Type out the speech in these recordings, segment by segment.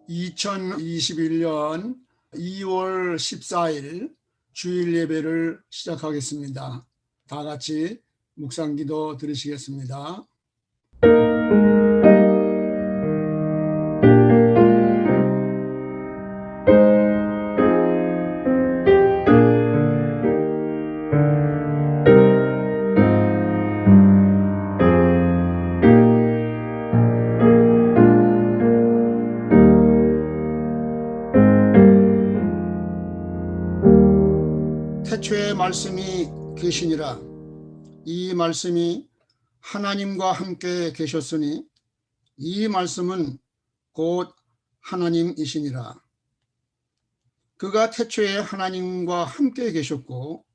2021년 2월 14일 주일 예배를 시작하겠습니다. 다 같이 묵상기도 드리시겠습니다. 태초에 말씀이 계시니라. 이 말씀이 하나님과 함께 계셨으니 이 말씀은 곧 하나님이시니라. 그가 태초에 하나님과 함께 계셨고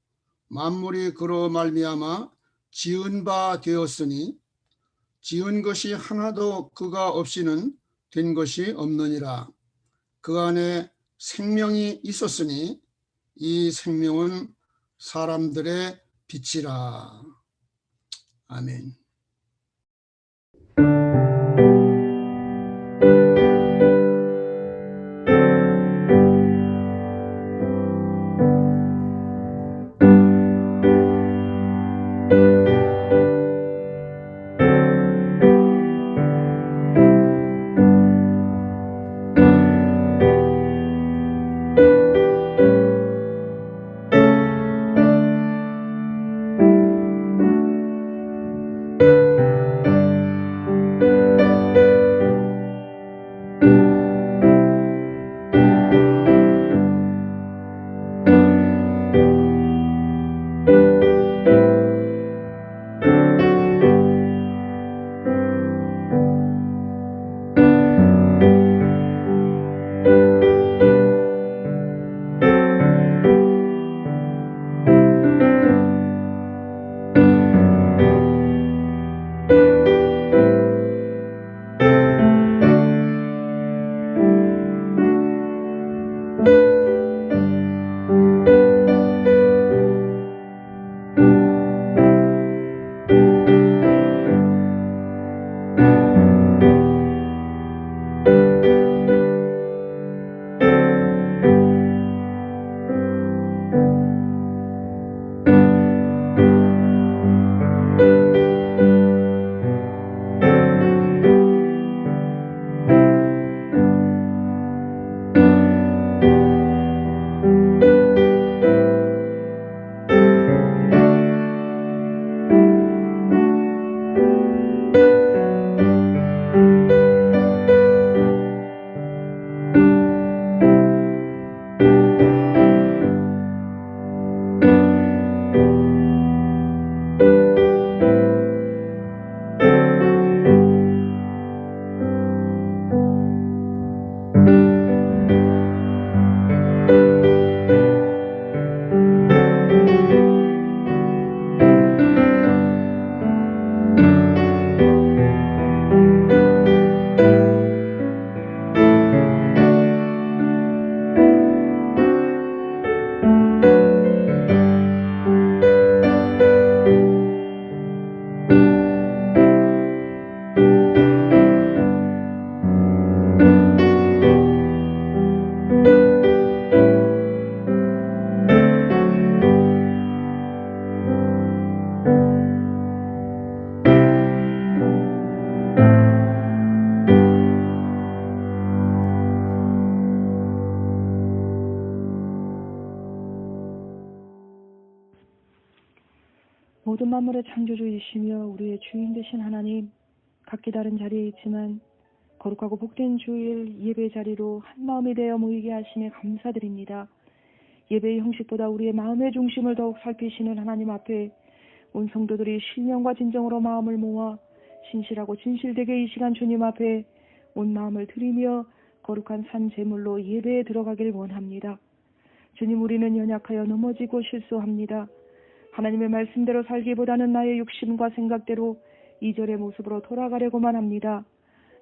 만물이 그로 말미암아 지은 바 되었으니 지은 것이 하나도 그가 없이는 된 것이 없느니라. 그 안에 생명이 있었으니 이 생명은 사람들의 빛이라. 아멘. 모든 만물의 창조주이시며 우리의 주인 되신 하나님, 각기 다른 자리에 있지만 거룩하고 복된 주일 예배 자리로 한 마음이 되어 모이게 하심에 감사드립니다. 예배의 형식보다 우리의 마음의 중심을 더욱 살피시는 하나님 앞에 온 성도들이 신령과 진정으로 마음을 모아 신실하고 진실되게 이 시간 주님 앞에 온 마음을 드리며 거룩한 산 제물로 예배에 들어가길 원합니다. 주님, 우리는 연약하여 넘어지고 실수합니다. 하나님의 말씀대로 살기보다는 나의 욕심과 생각대로 이전의 모습으로 돌아가려고만 합니다.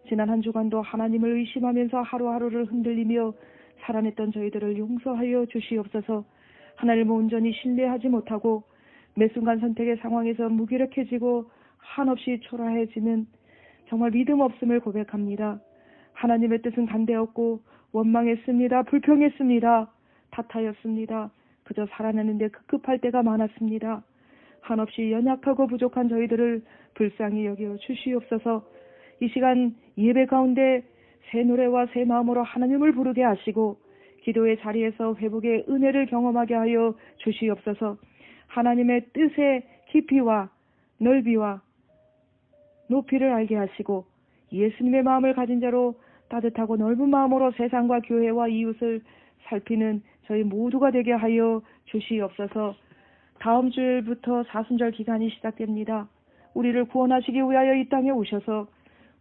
지난 한 주간도 하나님을 의심하면서 하루하루를 흔들리며 살아냈던 저희들을 용서하여 주시옵소서. 하나님을 온전히 신뢰하지 못하고 매 순간 선택의 상황에서 무기력해지고 한없이 초라해지는 정말 믿음 없음을 고백합니다. 하나님의 뜻은 간대었고 원망했습니다. 불평했습니다. 탓하였습니다. 그저 살아내는데 급급할 때가 많았습니다. 한없이 연약하고 부족한 저희들을 불쌍히 여겨 주시옵소서. 이 시간 예배 가운데 새 노래와 새 마음으로 하나님을 부르게 하시고 기도의 자리에서 회복의 은혜를 경험하게 하여 주시옵소서. 하나님의 뜻의 깊이와 넓이와 높이를 알게 하시고 예수님의 마음을 가진 자로 따뜻하고 넓은 마음으로 세상과 교회와 이웃을 살피는 저희 모두가 되게 하여 주시옵소서. 다음 주일부터 사순절 기간이 시작됩니다. 우리를 구원하시기 위하여 이 땅에 오셔서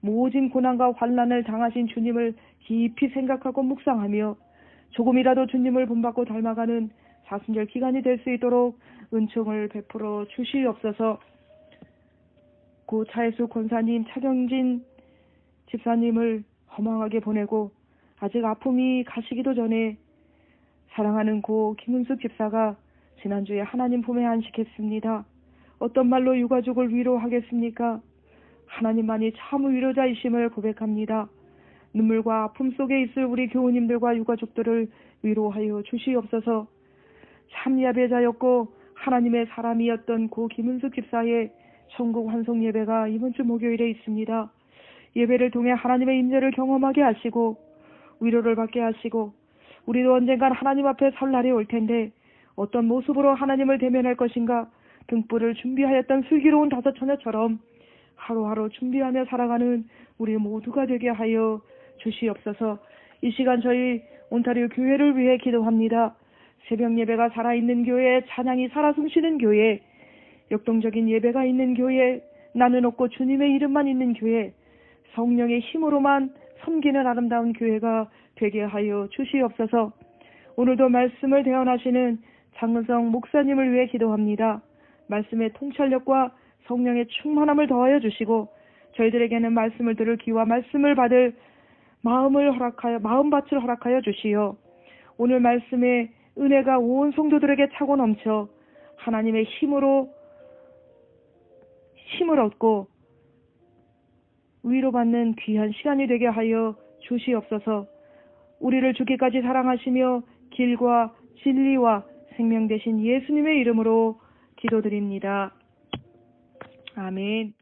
모진 고난과 환난을 당하신 주님을 깊이 생각하고 묵상하며 조금이라도 주님을 본받고 닮아가는 사순절 기간이 될 수 있도록 은총을 베풀어 주시옵소서. 고 차혜수 권사님, 차경진 집사님을 허망하게 보내고 아직 아픔이 가시기도 전에 사랑하는 고 김은숙 집사가 지난주에 하나님 품에 안식했습니다. 어떤 말로 유가족을 위로하겠습니까? 하나님만이 참 위로자이심을 고백합니다. 눈물과 아픔 속에 있을 우리 교우님들과 유가족들을 위로하여 주시옵소서. 참 예배자였고 하나님의 사람이었던 고 김은숙 집사의 천국 환송 예배가 이번 주 목요일에 있습니다. 예배를 통해 하나님의 임재를 경험하게 하시고 위로를 받게 하시고 우리도 언젠간 하나님 앞에 설 날이 올 텐데 어떤 모습으로 하나님을 대면할 것인가 등불을 준비하였던 슬기로운 다섯 처녀처럼 하루하루 준비하며 살아가는 우리 모두가 되게 하여 주시옵소서. 이 시간 저희 온타리오 교회를 위해 기도합니다. 새벽 예배가 살아있는 교회, 찬양이 살아 숨쉬는 교회, 역동적인 예배가 있는 교회, 나는 없고 주님의 이름만 있는 교회, 성령의 힘으로만 섬기는 아름다운 교회가 되게 하여 주시옵소서. 오늘도 말씀을 대언하시는 장은성 목사님을 위해 기도합니다. 말씀의 통찰력과 성령의 충만함을 더하여 주시고 저희들에게는 말씀을 들을 귀와 말씀을 받을 마음밭을 허락하여 주시어 오늘 말씀의 은혜가 온 성도들에게 차고 넘쳐 하나님의 힘을 얻고 위로받는 귀한 시간이 되게 하여 주시옵소서. 우리를 죽기까지 사랑하시며 길과 진리와 생명 되신 예수님의 이름으로 기도드립니다. 아멘.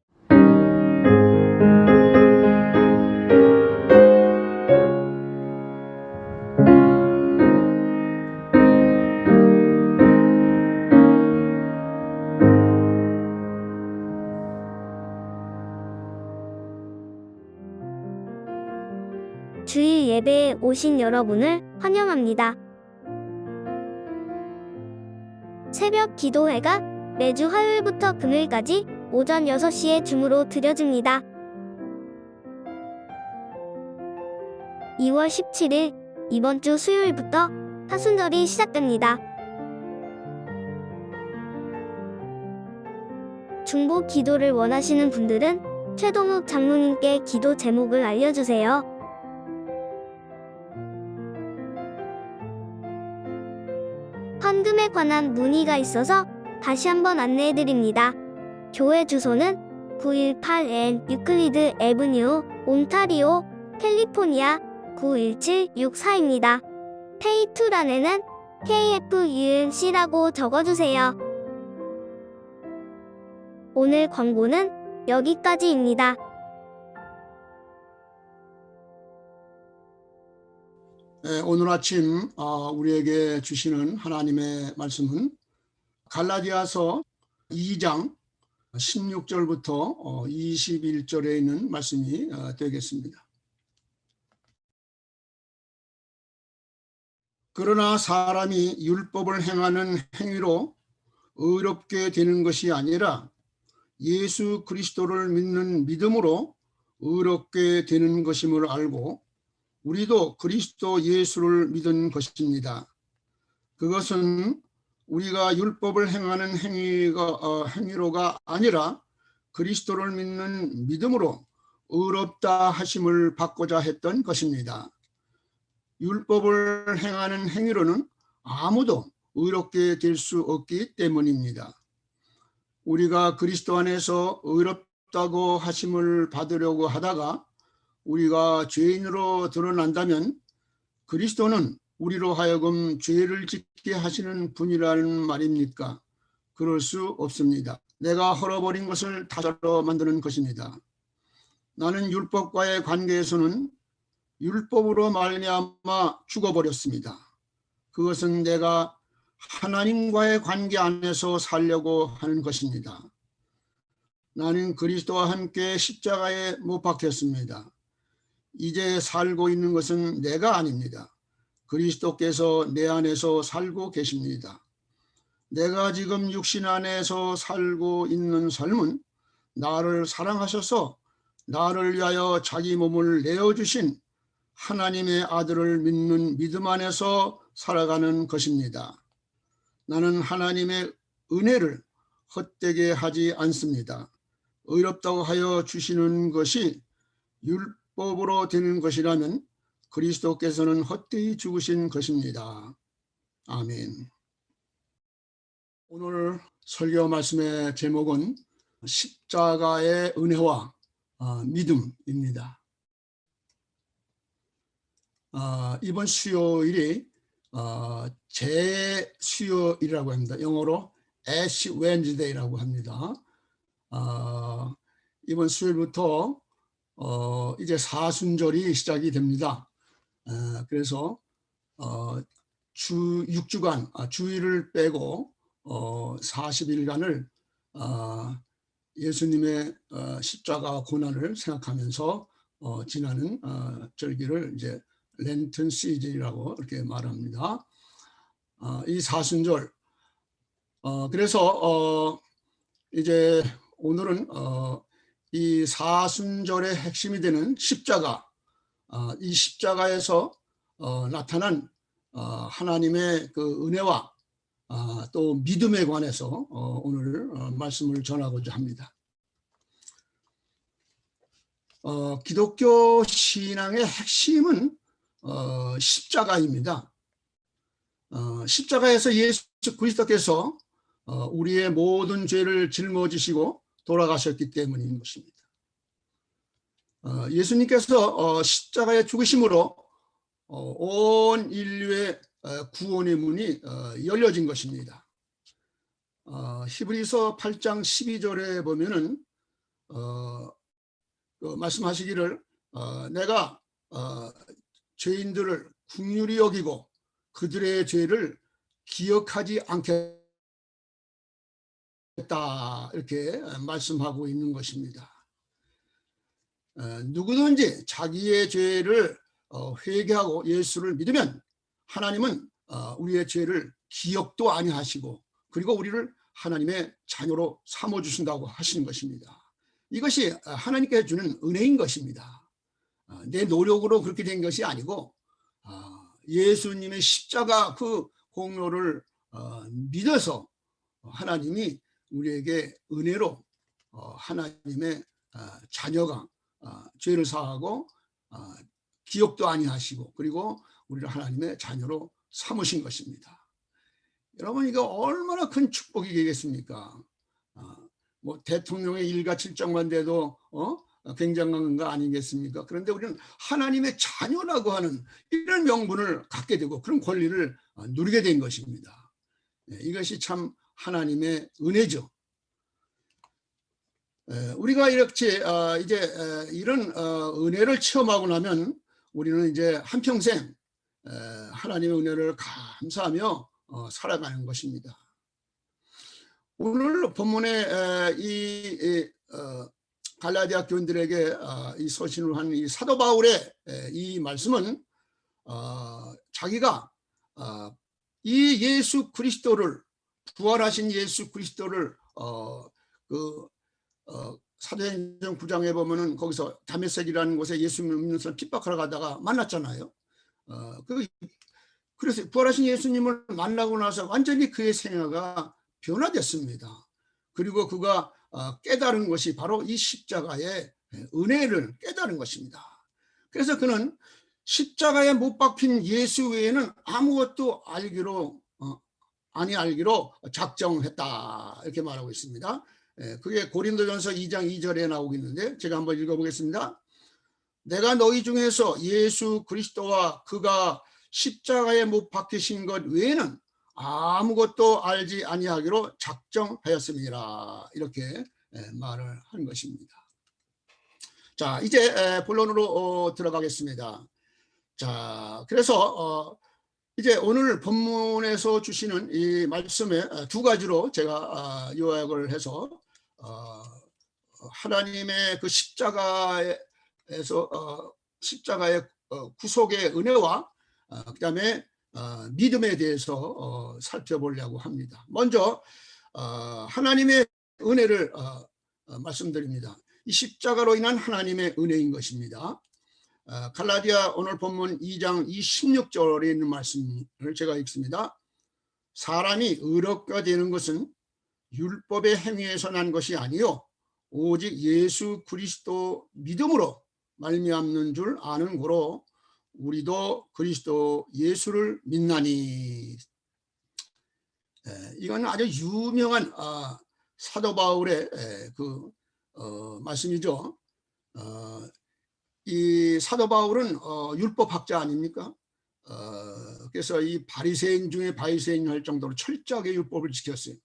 주일 예배에 오신 여러분을 환영합니다. 새벽 기도회가 매주 화요일부터 금요일까지 오전 6시에 줌으로 드려집니다. 2월 17일 이번 주 수요일부터 사순절이 시작됩니다. 중보 기도를 원하시는 분들은 최동욱 장로님께 기도 제목을 알려주세요. 헌금에 관한 문의가 있어서 다시 한번 안내해드립니다. 교회 주소는 918N 유클리드 애브뉴, 온타리오, 캘리포니아 91764입니다. 페이투란에는 KFUNC라고 적어주세요. 오늘 광고는 여기까지입니다. 오늘 아침 우리에게 주시는 하나님의 말씀은 갈라디아서 2장 16절부터 21절에 있는 말씀이 되겠습니다. 그러나 사람이 율법을 행하는 행위로 의롭게 되는 것이 아니라 예수 그리스도를 믿는 믿음으로 의롭게 되는 것임을 알고 우리도 그리스도 예수를 믿은 것입니다. 그것은 우리가 율법을 행하는 행위로가 아니라 그리스도를 믿는 믿음으로 의롭다 하심을 받고자 했던 것입니다. 율법을 행하는 행위로는 아무도 의롭게 될 수 없기 때문입니다. 우리가 그리스도 안에서 의롭다고 하심을 받으려고 하다가 우리가 죄인으로 드러난다면 그리스도는 우리로 하여금 죄를 짓게 하시는 분이라는 말입니까? 그럴 수 없습니다. 내가 헐어버린 것을 다시로 만드는 것입니다. 나는 율법과의 관계에서는 율법으로 말미암아 죽어버렸습니다. 그것은 내가 하나님과의 관계 안에서 살려고 하는 것입니다. 나는 그리스도와 함께 십자가에 못 박혔습니다. 이제 살고 있는 것은 내가 아닙니다. 그리스도께서 내 안에서 살고 계십니다. 내가 지금 육신 안에서 살고 있는 삶은 나를 사랑하셔서 나를 위하여 자기 몸을 내어주신 하나님의 아들을 믿는 믿음 안에서 살아가는 것입니다. 나는 하나님의 은혜를 헛되게 하지 않습니다. 의롭다고 하여 주시는 것이 율법으로 되는 것이라면 그리스도께서는 헛되이 죽으신 것입니다. 아멘. 오늘 설교 말씀의 제목은 십자가의 은혜와 믿음입니다. 이번 수요일이 재수요일이라고 합니다. 영어로 Ash Wednesday라고 합니다. 이번 수요일부터 이제 사순절이 시작이 됩니다. 그래서 6주간 주일을 빼고 40일간을 예수님의 십자가 고난을 생각하면서 지나는 절기를 이제 렌튼 시즌이라고 이렇게 말합니다. 이 사순절. 그래서 이제 오늘은 이 사순절의 핵심이 되는 십자가, 이 십자가에서 나타난 하나님의 그 은혜와 또 믿음에 관해서 오늘 말씀을 전하고자 합니다. 기독교 신앙의 핵심은 십자가입니다. 십자가에서 예수 그리스도께서 우리의 모든 죄를 짊어지시고 돌아가셨기 때문인 것입니다. 예수님께서 십자가의 죽으심으로 온 인류의 구원의 문이 열려진 것입니다. 히브리서 8장 12절에 보면은 말씀하시기를 내가 죄인들을 긍휼히 여기고 그들의 죄를 기억하지 않겠다 이렇게 말씀하고 있는 것입니다. 누구든지 자기의 죄를 회개하고 예수를 믿으면 하나님은 우리의 죄를 기억도 아니하시고 그리고 우리를 하나님의 자녀로 삼아주신다고 하시는 것입니다. 이것이 하나님께 주는 은혜인 것입니다. 내 노력으로 그렇게 된 것이 아니고 예수님의 십자가 그 공로를 믿어서 하나님이 우리에게 은혜로 하나님의 자녀가 죄를 사하고 기억도 아니하시고 그리고 우리를 하나님의 자녀로 삼으신 것입니다. 여러분 이거 얼마나 큰 축복이겠습니까? 뭐 대통령의 일가 칠정만 돼도 굉장한 거 아니겠습니까? 그런데 우리는 하나님의 자녀라고 하는 이런 명분을 갖게 되고 그런 권리를 누리게 된 것입니다. 이것이 참 하나님의 은혜죠. 우리가 이렇게 이제 이런 은혜를 체험하고 나면 우리는 이제 한평생 하나님의 은혜를 감사하며 살아가는 것입니다. 오늘 본문에 이 갈라디아 교인들에게 이 서신을 한 이 사도 바울의 이 말씀은 자기가 이 예수 그리스도를 부활하신 예수 그리스도를 사도행전 9장에 보면은 거기서 다메섹이라는 곳에 예수님을 믿는 사람 핍박하러 가다가 만났잖아요. 그래서 부활하신 예수님을 만나고 나서 완전히 그의 생애가 변화됐습니다. 그리고 그가 깨달은 것이 바로 이 십자가의 은혜를 깨달은 것입니다. 그래서 그는 십자가에 못 박힌 예수 외에는 아무것도 알기로 작정했다 이렇게 말하고 있습니다. 그게 고린도전서 2장 2절에 나오고 있는데 제가 한번 읽어보겠습니다. 내가 너희 중에서 예수 그리스도와 그가 십자가에 못 박히신 것 외에는 아무것도 알지 아니하기로 작정하였습니다. 이렇게 말을 한 것입니다. 자, 이제 본론으로 들어가겠습니다. 자, 그래서 이제 오늘 본문에서 주시는 이 말씀에 두 가지로 제가 요약을 해서 하나님의 그 십자가에서 십자가의 구속의 은혜와 그다음에 믿음에 대해서 살펴보려고 합니다. 먼저 하나님의 은혜를 말씀드립니다. 이 십자가로 인한 하나님의 은혜인 것입니다. 갈라디아 오늘 본문 2장 26절에 있는 말씀을 제가 읽습니다. 사람이 의롭게 되는 것은 율법의 행위에서 난 것이 아니요 오직 예수 그리스도 믿음으로 말미암는 줄 아는 고로 우리도 그리스도 예수를 믿나니. 이건 아주 유명한 사도 바울의 그 말씀이죠. 이 사도 바울은 율법학자 아닙니까? 그래서 이 바리새인 중에 바리새인 할 정도로 철저하게 율법을 지켰어요.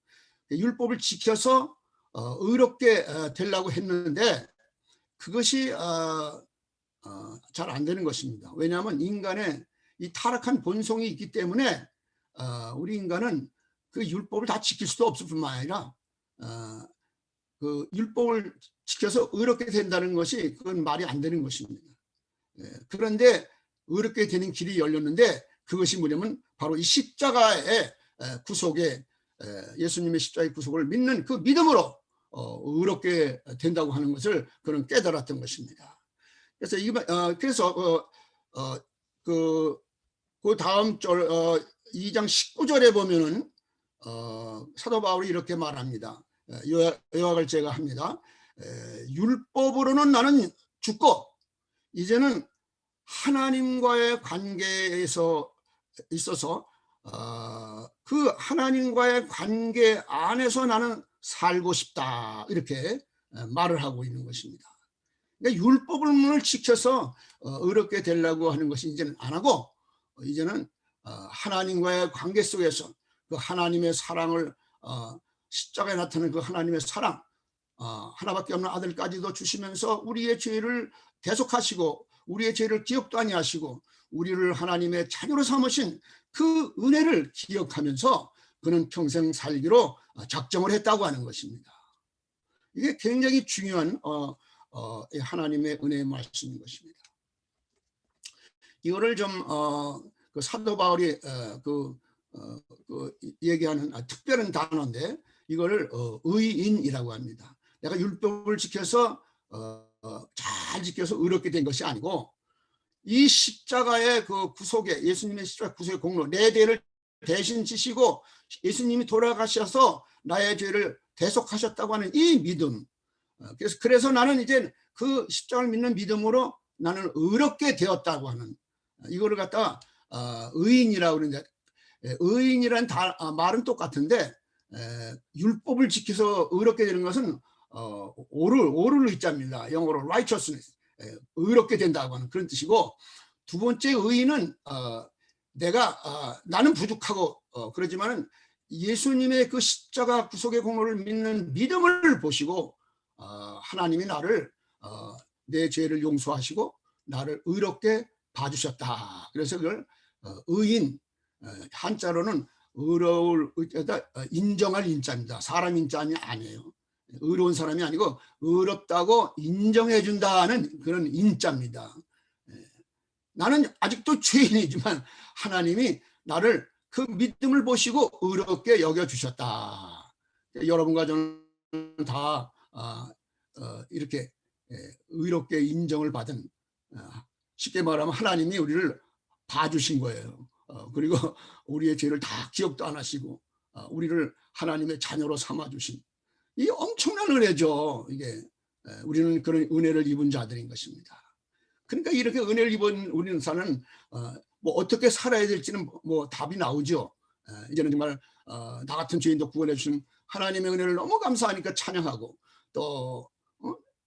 율법을 지켜서 의롭게 되려고 했는데 그것이 잘 안 되는 것입니다. 왜냐하면 인간의 이 타락한 본성이 있기 때문에 우리 인간은 그 율법을 다 지킬 수도 없을 뿐만 아니라 그 율법을 지켜서 의롭게 된다는 것이 그건 말이 안 되는 것입니다. 그런데 의롭게 되는 길이 열렸는데 그것이 뭐냐면 바로 이 십자가의 구속에 예수님의 십자가의 구속을 믿는 그 믿음으로 의롭게 된다고 하는 것을 그는 깨달았던 것입니다. 그래서 그 다음 절 2장 19절에 보면은 사도 바울이 이렇게 말합니다. 요약을 제가 합니다. 율법으로는 나는 죽고 이제는 하나님과의 관계에서 있어서 그 하나님과의 관계 안에서 나는 살고 싶다 이렇게 말을 하고 있는 것입니다. 그러니까 율법을 지켜서 의롭게 되려고 하는 것이 이제는 안 하고 이제는 하나님과의 관계 속에서 그 하나님의 사랑을 십자가에 나타나는 그 하나님의 사랑 하나밖에 없는 아들까지도 주시면서 우리의 죄를 대속하시고 우리의 죄를 기억도 아니하시고 우리를 하나님의 자녀로 삼으신 그 은혜를 기억하면서 그는 평생 살기로 작정을 했다고 하는 것입니다. 이게 굉장히 중요한 하나님의 은혜의 말씀인 것입니다. 이거를 좀 그 사도 바울이 그 얘기하는 특별한 단어인데 이거를 의인이라고 합니다. 내가 율법을 지켜서 잘 지켜서 의롭게 된 것이 아니고 이 십자가의 그 구속에 예수님의 십자가 구속의 공로 내 죄를 대신 지시고 예수님이 돌아가셔서 나의 죄를 대속하셨다고 하는 이 믿음. 그래서 나는 이제 그 십자가를 믿는 믿음으로 나는 의롭게 되었다고 하는 이거를 갖다가 의인이라고 그러는데 의인이란 말은 똑같은데 율법을 지켜서 의롭게 되는 것은 오를 의자입니다. 영어로 righteousness 의롭게 된다고 하는 그런 뜻이고 두 번째 의인은 나는 부족하고 그러지만은 예수님의 그 십자가 구속의 공로를 믿는 믿음을 보시고 하나님이 나를 내 죄를 용서하시고 나를 의롭게 봐주셨다. 그래서 그걸 의인 한자로는 의로울 인정할 인자입니다. 사람 인자는 아니에요. 의로운 사람이 아니고 의롭다고 인정해 준다는 그런 인자입니다. 나는 아직도 죄인이지만 하나님이 나를 그 믿음을 보시고 의롭게 여겨주셨다. 여러분과 저는 다 이렇게 의롭게 인정을 받은 쉽게 말하면 하나님이 우리를 봐주신 거예요. 그리고 우리의 죄를 다 기억도 안 하시고 우리를 하나님의 자녀로 삼아주신 이 엄청난 은혜죠. 이게 우리는 그런 은혜를 입은 자들인 것입니다. 그러니까 이렇게 은혜를 입은 우리는 사는 뭐 어떻게 살아야 될지는 뭐 답이 나오죠. 이제는 정말 나 같은 죄인도 구원해 주신 하나님의 은혜를 너무 감사하니까 찬양하고 또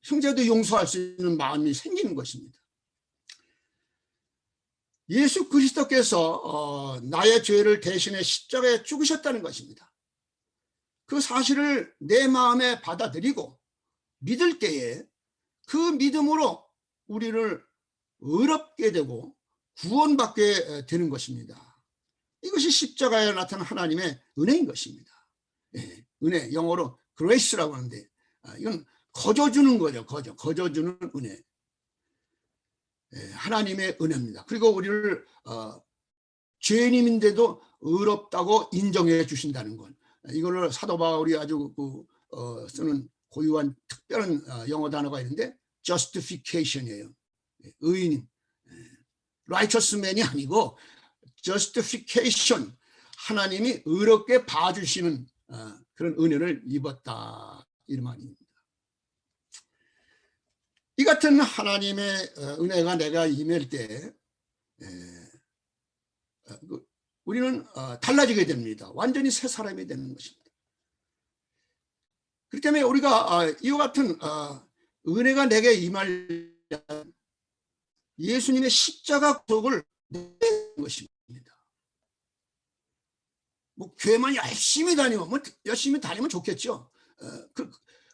형제도 용서할 수 있는 마음이 생기는 것입니다. 예수 그리스도께서 나의 죄를 대신해 십자가에 죽으셨다는 것입니다. 그 사실을 내 마음에 받아들이고 믿을 때에 그 믿음으로 우리를 의롭게 되고 구원받게 되는 것입니다. 이것이 십자가에 나타난 하나님의 은혜인 것입니다. 예, 은혜, 영어로 grace라고 하는데 이건 거저주는 거죠. 거저주는 은혜. 예, 하나님의 은혜입니다. 그리고 우리를 죄인인데도 의롭다고 인정해 주신다는 것. 이걸 사도 바울이 아주 쓰는 고유한 특별한 영어 단어가 있는데 justification이에요. 의인, righteous man이 아니고 justification, 하나님이 의롭게 봐주시는 그런 은혜를 입었다, 이 말입니다. 이 같은 하나님의 은혜가 내가 임할 때 우리는 달라지게 됩니다. 완전히 새 사람이 되는 것입니다. 그렇기 때문에 우리가 이와 같은 은혜가 내게 임할 예수님의 십자가 구속을 내는 것입니다. 뭐 교회만 열심히 다니면 열심히 다니면 좋겠죠.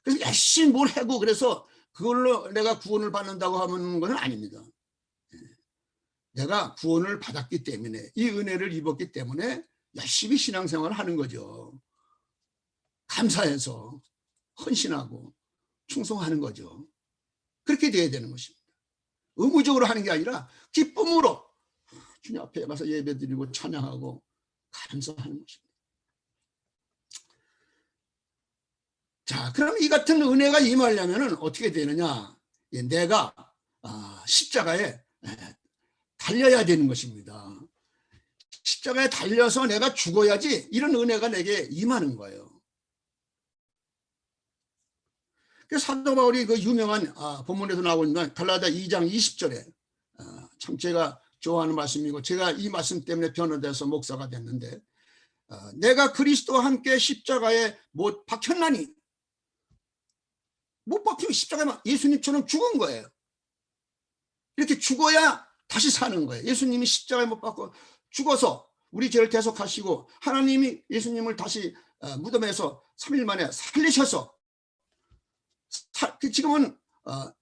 그래서 열심히 뭘 하고 그래서 그걸로 내가 구원을 받는다고 하는 것은 아닙니다. 내가 구원을 받았기 때문에, 이 은혜를 입었기 때문에 열심히 신앙생활을 하는 거죠. 감사해서 헌신하고 충성하는 거죠. 그렇게 돼야 되는 것입니다. 의무적으로 하는 게 아니라 기쁨으로 주님 앞에 가서 예배드리고 찬양하고 감사하는 것입니다. 자, 그럼 이 같은 은혜가 임하려면 어떻게 되느냐? 내가 십자가에 달려야 되는 것입니다. 십자가에 달려서 내가 죽어야지 이런 은혜가 내게 임하는 거예요. 그래서 사도 바울이 그 유명한 본문에도 나오고 있는 갈라디아 2장 20절에 참 제가 좋아하는 말씀이고 제가 이 말씀 때문에 변화돼서 목사가 됐는데, 내가 그리스도와 함께 십자가에 못 박혔나니, 못 박히고 십자가에 예수님처럼 죽은 거예요. 이렇게 죽어야 다시 사는 거예요. 예수님이 십자가에 못 박고 죽어서 우리 죄를 대속하시고 하나님이 예수님을 다시 무덤에서 3일 만에 살리셔서 지금은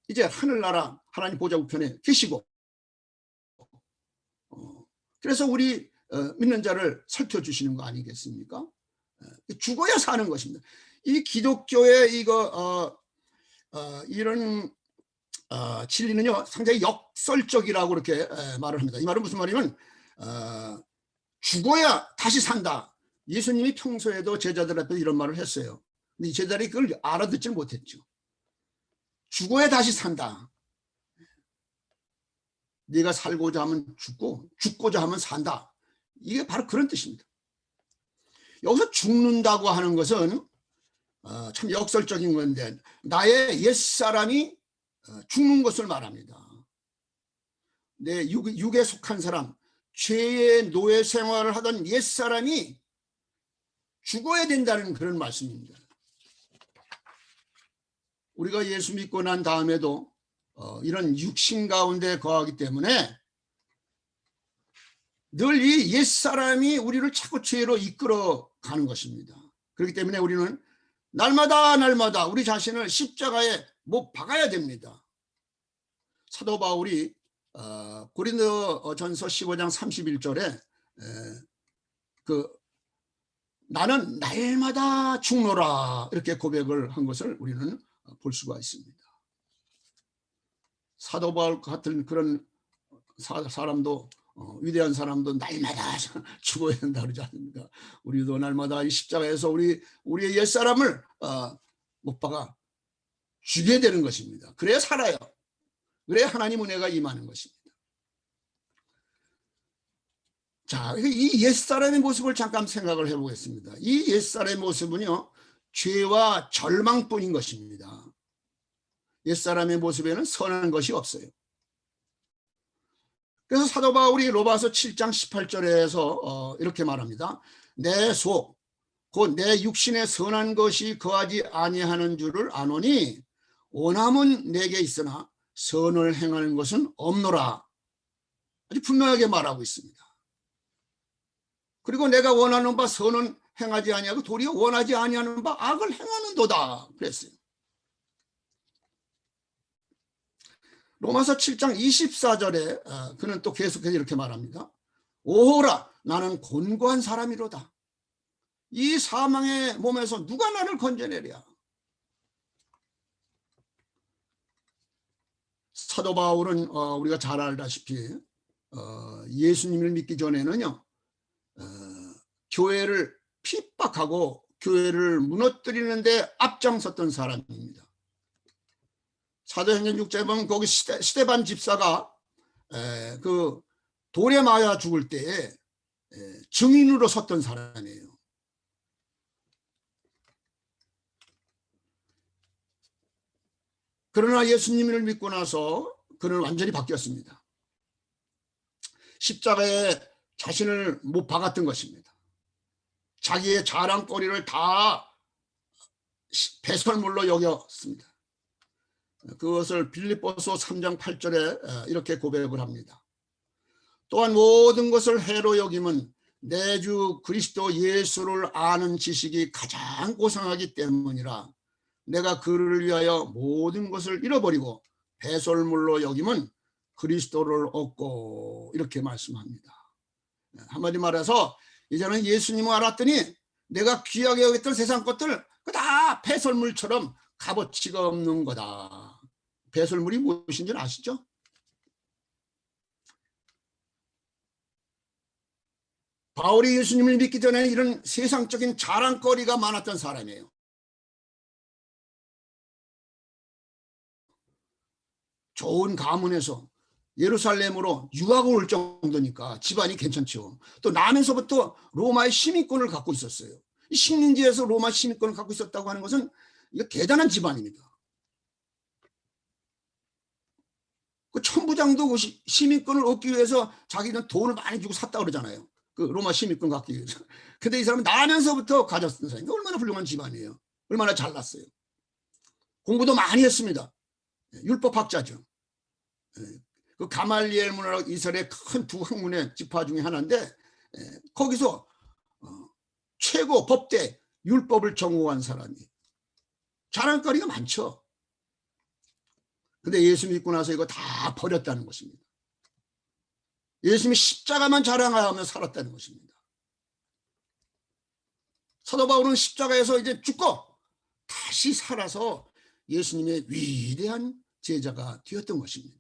이제 하늘나라 하나님 보좌 우편에 계시고, 그래서 우리 믿는 자를 살펴주시는 거 아니겠습니까? 죽어야 사는 것입니다. 이 기독교의 이런 진리는요 상당히 역설적이라고 이렇게 말을 합니다. 이 말은 무슨 말이냐면 죽어야 다시 산다. 예수님이 평소에도 제자들 앞에 이런 말을 했어요. 근데 이 제자들이 그걸 알아듣지 못했죠. 죽어야 다시 산다. 네가 살고자 하면 죽고 죽고자 하면 산다. 이게 바로 그런 뜻입니다. 여기서 죽는다고 하는 것은 참 역설적인 건데, 나의 옛사람이 죽는 것을 말합니다. 내 육에 속한 사람, 죄의 노예 생활을 하던 옛사람이 죽어야 된다는 그런 말씀입니다. 우리가 예수 믿고 난 다음에도 이런 육신 가운데 거하기 때문에 늘 이 옛사람이 우리를 자꾸 죄로 이끌어 가는 것입니다. 그렇기 때문에 우리는 날마다 우리 자신을 십자가에 못 박아야 됩니다. 사도 바울이 고린도전서 15장 31절에 나는 날마다 죽노라 이렇게 고백을 한 것을 우리는 볼 수가 있습니다. 사도 바울 같은 그런 사람도 위대한 사람도 날마다 죽어야 된다 그러지 않습니까? 우리도 날마다 이 십자가에서 우리의 옛사람을 못 박아 죽여야 되는 것입니다. 그래야 살아요. 그래야 하나님 은혜가 임하는 것입니다. 자, 이 옛사람의 모습을 잠깐 생각을 해보겠습니다. 이 옛사람의 모습은요 죄와 절망뿐인 것입니다. 옛사람의 모습에는 선한 것이 없어요. 그래서 사도 바울이 로마서 7장 18절에서 이렇게 말합니다. 내 속, 곧 내 육신에 선한 것이 거하지 아니하는 줄을 아노니 원함은 내게 있으나 선을 행하는 것은 없노라. 아주 분명하게 말하고 있습니다. 그리고 내가 원하는 바 선은 행하지 아니하고 도리어 원하지 아니하는 바 악을 행하는도다 그랬어요. 로마서 7장 24절에 그는 또 계속해서 이렇게 말합니다. 오호라 나는 곤고한 사람이로다. 이 사망의 몸에서 누가 나를 건져내랴. 사도 바울은 우리가 잘 알다시피 예수님을 믿기 전에는요 교회를 핍박하고 교회를 무너뜨리는데 앞장섰던 사람입니다. 사도행전 6장에 보면 거기 스데반 집사가 그 돌에 맞아 죽을 때에 증인으로 섰던 사람이에요. 그러나 예수님을 믿고 나서 그는 완전히 바뀌었습니다. 십자가에 자신을 못 박았던 것입니다. 자기의 자랑거리를 다 배설물로 여겼습니다. 그것을 빌립보서 3장 8절에 이렇게 고백을 합니다. 또한 모든 것을 해로 여김은 내 주 그리스도 예수를 아는 지식이 가장 고상하기 때문이라. 내가 그를 위하여 모든 것을 잃어버리고 배설물로 여김은 그리스도를 얻고 이렇게 말씀합니다. 한마디 말해서 이제는 예수님을 알았더니 내가 귀하게 여겼던 세상 것들 다 배설물처럼 값어치가 없는 거다. 배설물이 무엇인지 아시죠? 바울이 예수님을 믿기 전에 이런 세상적인 자랑거리가 많았던 사람이에요. 좋은 가문에서 예루살렘으로 유학을 올 정도니까 집안이 괜찮죠. 또 나면서부터 로마의 시민권을 갖고 있었어요. 식민지에서 로마 시민권을 갖고 있었다고 하는 것은 이거 대단한 집안입니다. 그 천부장도 그 시민권을 얻기 위해서 자기는 돈을 많이 주고 샀다고 그러잖아요. 그 로마 시민권 갖기 위해서. 근데 이 사람은 나면서부터 가졌던 사람이 얼마나 훌륭한 집안이에요. 얼마나 잘났어요. 공부도 많이 했습니다. 율법학자죠. 그 가말리엘 문화라고 이스라엘의 큰 두 학문의 지파 중에 하나인데 거기서 최고 법대 율법을 전공한 사람이 자랑거리가 많죠. 근데 예수 믿고 나서 이거 다 버렸다는 것입니다. 예수님이 십자가만 자랑하며 살았다는 것입니다. 사도 바울은 십자가에서 이제 죽고 다시 살아서 예수님의 위대한 제자가 되었던 것입니다.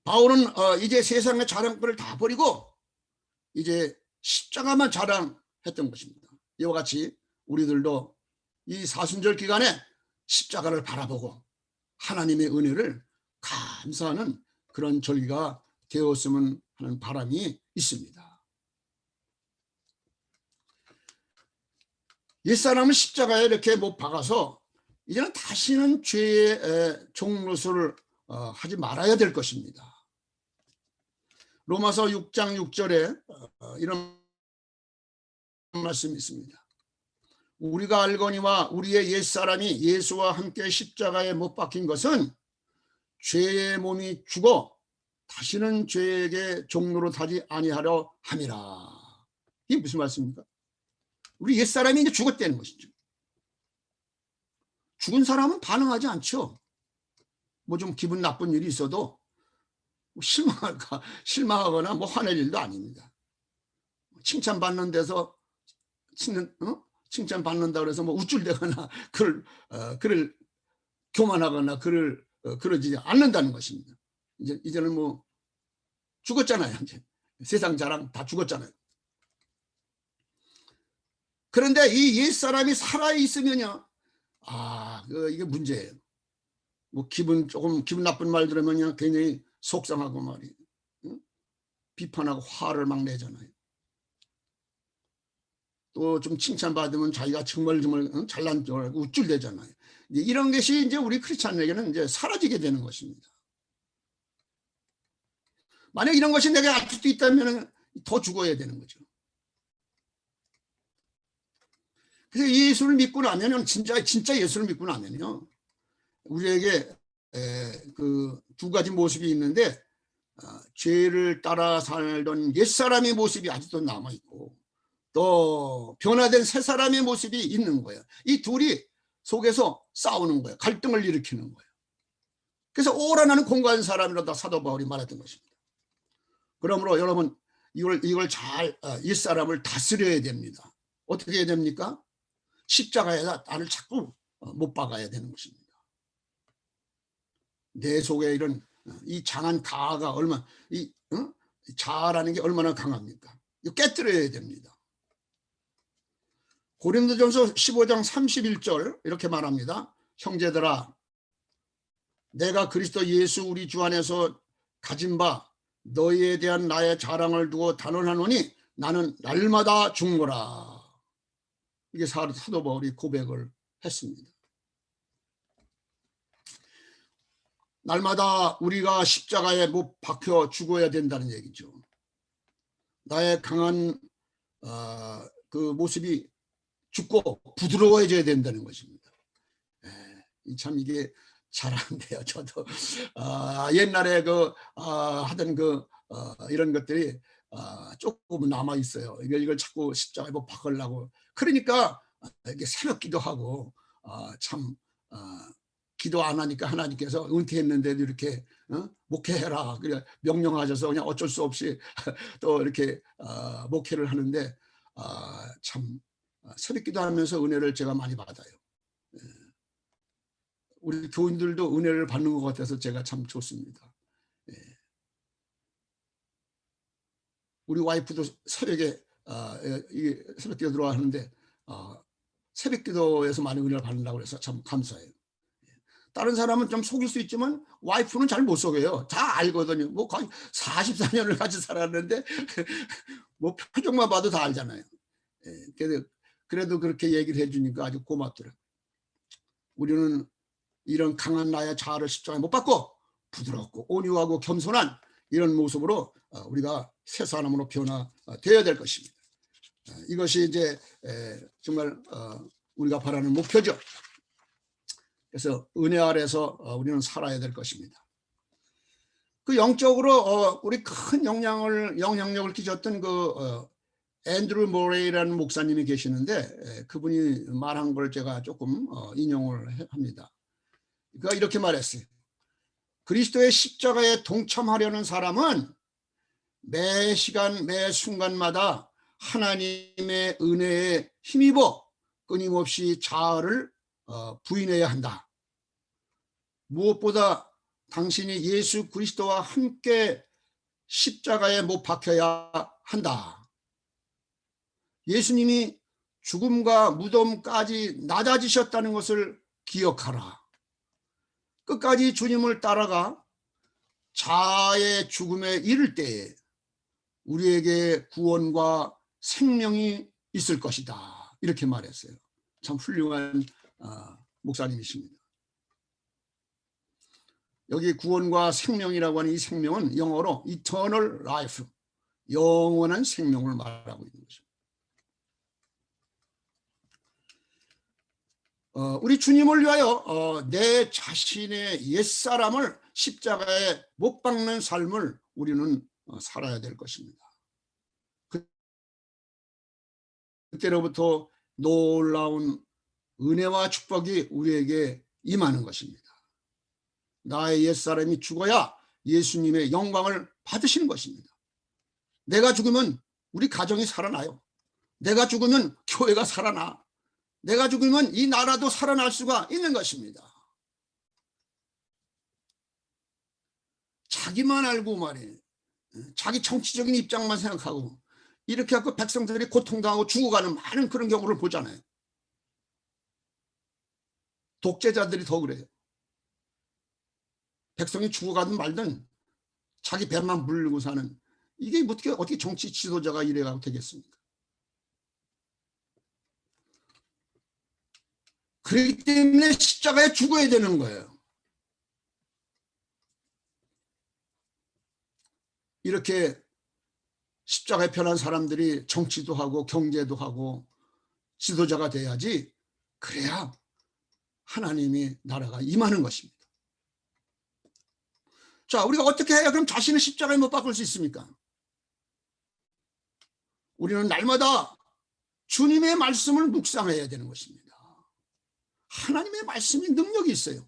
바울은 이제 세상의 자랑거리를 다 버리고 이제 십자가만 자랑했던 것입니다. 이와 같이 우리들도 이 사순절 기간에 십자가를 바라보고 하나님의 은혜를 감사하는 그런 절기가 되었으면 하는 바람이 있습니다. 옛사람은 십자가에 이렇게 못 박아서 이제는 다시는 죄의 종노릇을 하지 말아야 될 것입니다. 로마서 6장 6절에 이런 말씀이 있습니다. 우리가 알거니와 우리의 옛사람이 예수와 함께 십자가에 못 박힌 것은 죄의 몸이 죽어 다시는 죄에게 종노릇하지 아니하려 함이라. 이게 무슨 말씀입니까? 우리 옛사람이 이제 죽었다는 것이죠. 죽은 사람은 반응하지 않죠. 뭐 좀 기분 나쁜 일이 있어도 실망하거나 뭐 화낼 일도 아닙니다. 칭찬받는 데서 칭찬받는다 그래서 뭐 우쭐대거나 그를 교만하거나 그러지 않는다는 것입니다. 이제는 뭐 죽었잖아요. 이제 세상 자랑 다 죽었잖아요. 그런데 이 옛사람이 살아 있으면요, 이게 문제예요. 뭐 기분 나쁜 말 들으면요 굉장히 속상하고 말이에요. 비판하고 화를 막 내잖아요. 또 좀 칭찬받으면 자기가 정말 잘난 줄 알고 우쭐대잖아요. 이런 것이 이제 우리 크리스찬에게는 이제 사라지게 되는 것입니다. 만약 이런 것이 내가 아직도 있다면 더 죽어야 되는 거죠. 그래서 예수를 믿고 나면은 진짜 예수를 믿고 나면요 우리에게 그 두 가지 모습이 있는데 죄를 따라 살던 옛사람의 모습이 아직도 남아있고 또 변화된 새 사람의 모습이 있는 거예요. 이 둘이 속에서 싸우는 거예요. 갈등을 일으키는 거예요. 그래서 오라 나는 공고한 사람이라다 사도 바울이 말했던 것입니다. 그러므로 여러분 이걸 잘 옛사람을 다스려야 됩니다. 어떻게 해야 됩니까? 십자가에다 나를 자꾸 못 박아야 되는 것입니다. 내 속에 이런 이 장한 가가 얼마나 자아라는 게 얼마나 강합니까? 이거 깨뜨려야 됩니다. 고린도전서 15장 31절 이렇게 말합니다. 형제들아 내가 그리스도 예수 우리 주 안에서 가진 바 너희에 대한 나의 자랑을 두고 단언하노니 나는 날마다 죽노라. 이게 사도 바울이 고백을 했습니다. 날마다 우리가 십자가에 못 박혀 죽어야 된다는 얘기죠. 나의 강한 그 모습이 죽고 부드러워져야 된다는 것입니다. 참 이게 잘 안 돼요. 저도 옛날에 하던 이런 것들이 조금 남아 있어요. 이걸 자꾸 십자가에 못 박으려고. 그러니까 이게 새벽 기도하고 참 기도 안 하니까 하나님께서 은퇴했는데도 이렇게 목회해라 그래 명령하셔서 그냥 어쩔 수 없이 또 이렇게 목회를 하는데 참 새벽 기도하면서 은혜를 제가 많이 받아요. 우리 교인들도 은혜를 받는 것 같아서 제가 참 좋습니다. 우리 와이프도 새벽에 새벽 기도 들어가는데 새벽 기도에서 많은 은혜를 받는다고 해서 참 감사해요. 다른 사람은 좀 속일 수 있지만 와이프는 잘 못 속여요. 다 알거든요. 뭐 거의 44년을 같이 살았는데 뭐 표정만 봐도 다 알잖아요. 그래도 그렇게 얘기를 해주니까 아주 고맙더라고요. 우리는 이런 강한 나의 자아를 십자가에 못 박고 부드럽고 온유하고 겸손한 이런 모습으로 우리가 새 사람으로 변화되어야 될 것입니다. 이것이 이제 정말 우리가 바라는 목표죠. 그래서 은혜 아래서 우리는 살아야 될 것입니다. 그 영적으로 우리 큰 영향력을 끼쳤던 앤드루 모레이라는 목사님이 계시는데 그분이 말한 걸 제가 조금 인용을 합니다. 그가 이렇게 말했어요. 그리스도의 십자가에 동참하려는 사람은 매 시간 매 순간마다 하나님의 은혜에 힘입어 끊임없이 자아를 부인해야 한다. 무엇보다 당신이 예수 그리스도와 함께 십자가에 못 박혀야 한다. 예수님이 죽음과 무덤까지 낮아지셨다는 것을 기억하라. 끝까지 주님을 따라가 자아의 죽음에 이를 때에 우리에게 구원과 생명이 있을 것이다. 이렇게 말했어요. 참 훌륭한 목사님이십니다. 여기 구원과 생명이라고 하는 이 생명은 영어로 eternal life, 영원한 생명을 말하고 있는 것입니다. 우리 주님을 위하여 내 자신의 옛사람을 십자가에 못 박는 삶을 우리는 살아야 될 것입니다. 그때로부터 놀라운 은혜와 축복이 우리에게 임하는 것입니다. 나의 옛사람이 죽어야 예수님의 영광을 받으시는 것입니다. 내가 죽으면 우리 가정이 살아나요. 내가 죽으면 교회가 살아나. 내가 죽으면 이 나라도 살아날 수가 있는 것입니다. 자기만 알고 말이에요. 자기 정치적인 입장만 생각하고 이렇게 하고 백성들이 고통당하고 죽어가는 많은 그런 경우를 보잖아요. 독재자들이 더 그래요. 백성이 죽어가든 말든 자기 배만 불리고 사는, 이게 어떻게 정치 지도자가 이래가면 되겠습니까? 그렇기 때문에 십자가에 죽어야 되는 거예요. 이렇게 십자가에 편한 사람들이 정치도 하고 경제도 하고 지도자가 돼야지, 그래야 하나님의 나라가 임하는 것입니다. 자, 우리가 어떻게 해야 그럼 자신을 십자가에 못 박을 수 있습니까? 우리는 날마다 주님의 말씀을 묵상해야 되는 것입니다. 하나님의 말씀이 능력이 있어요.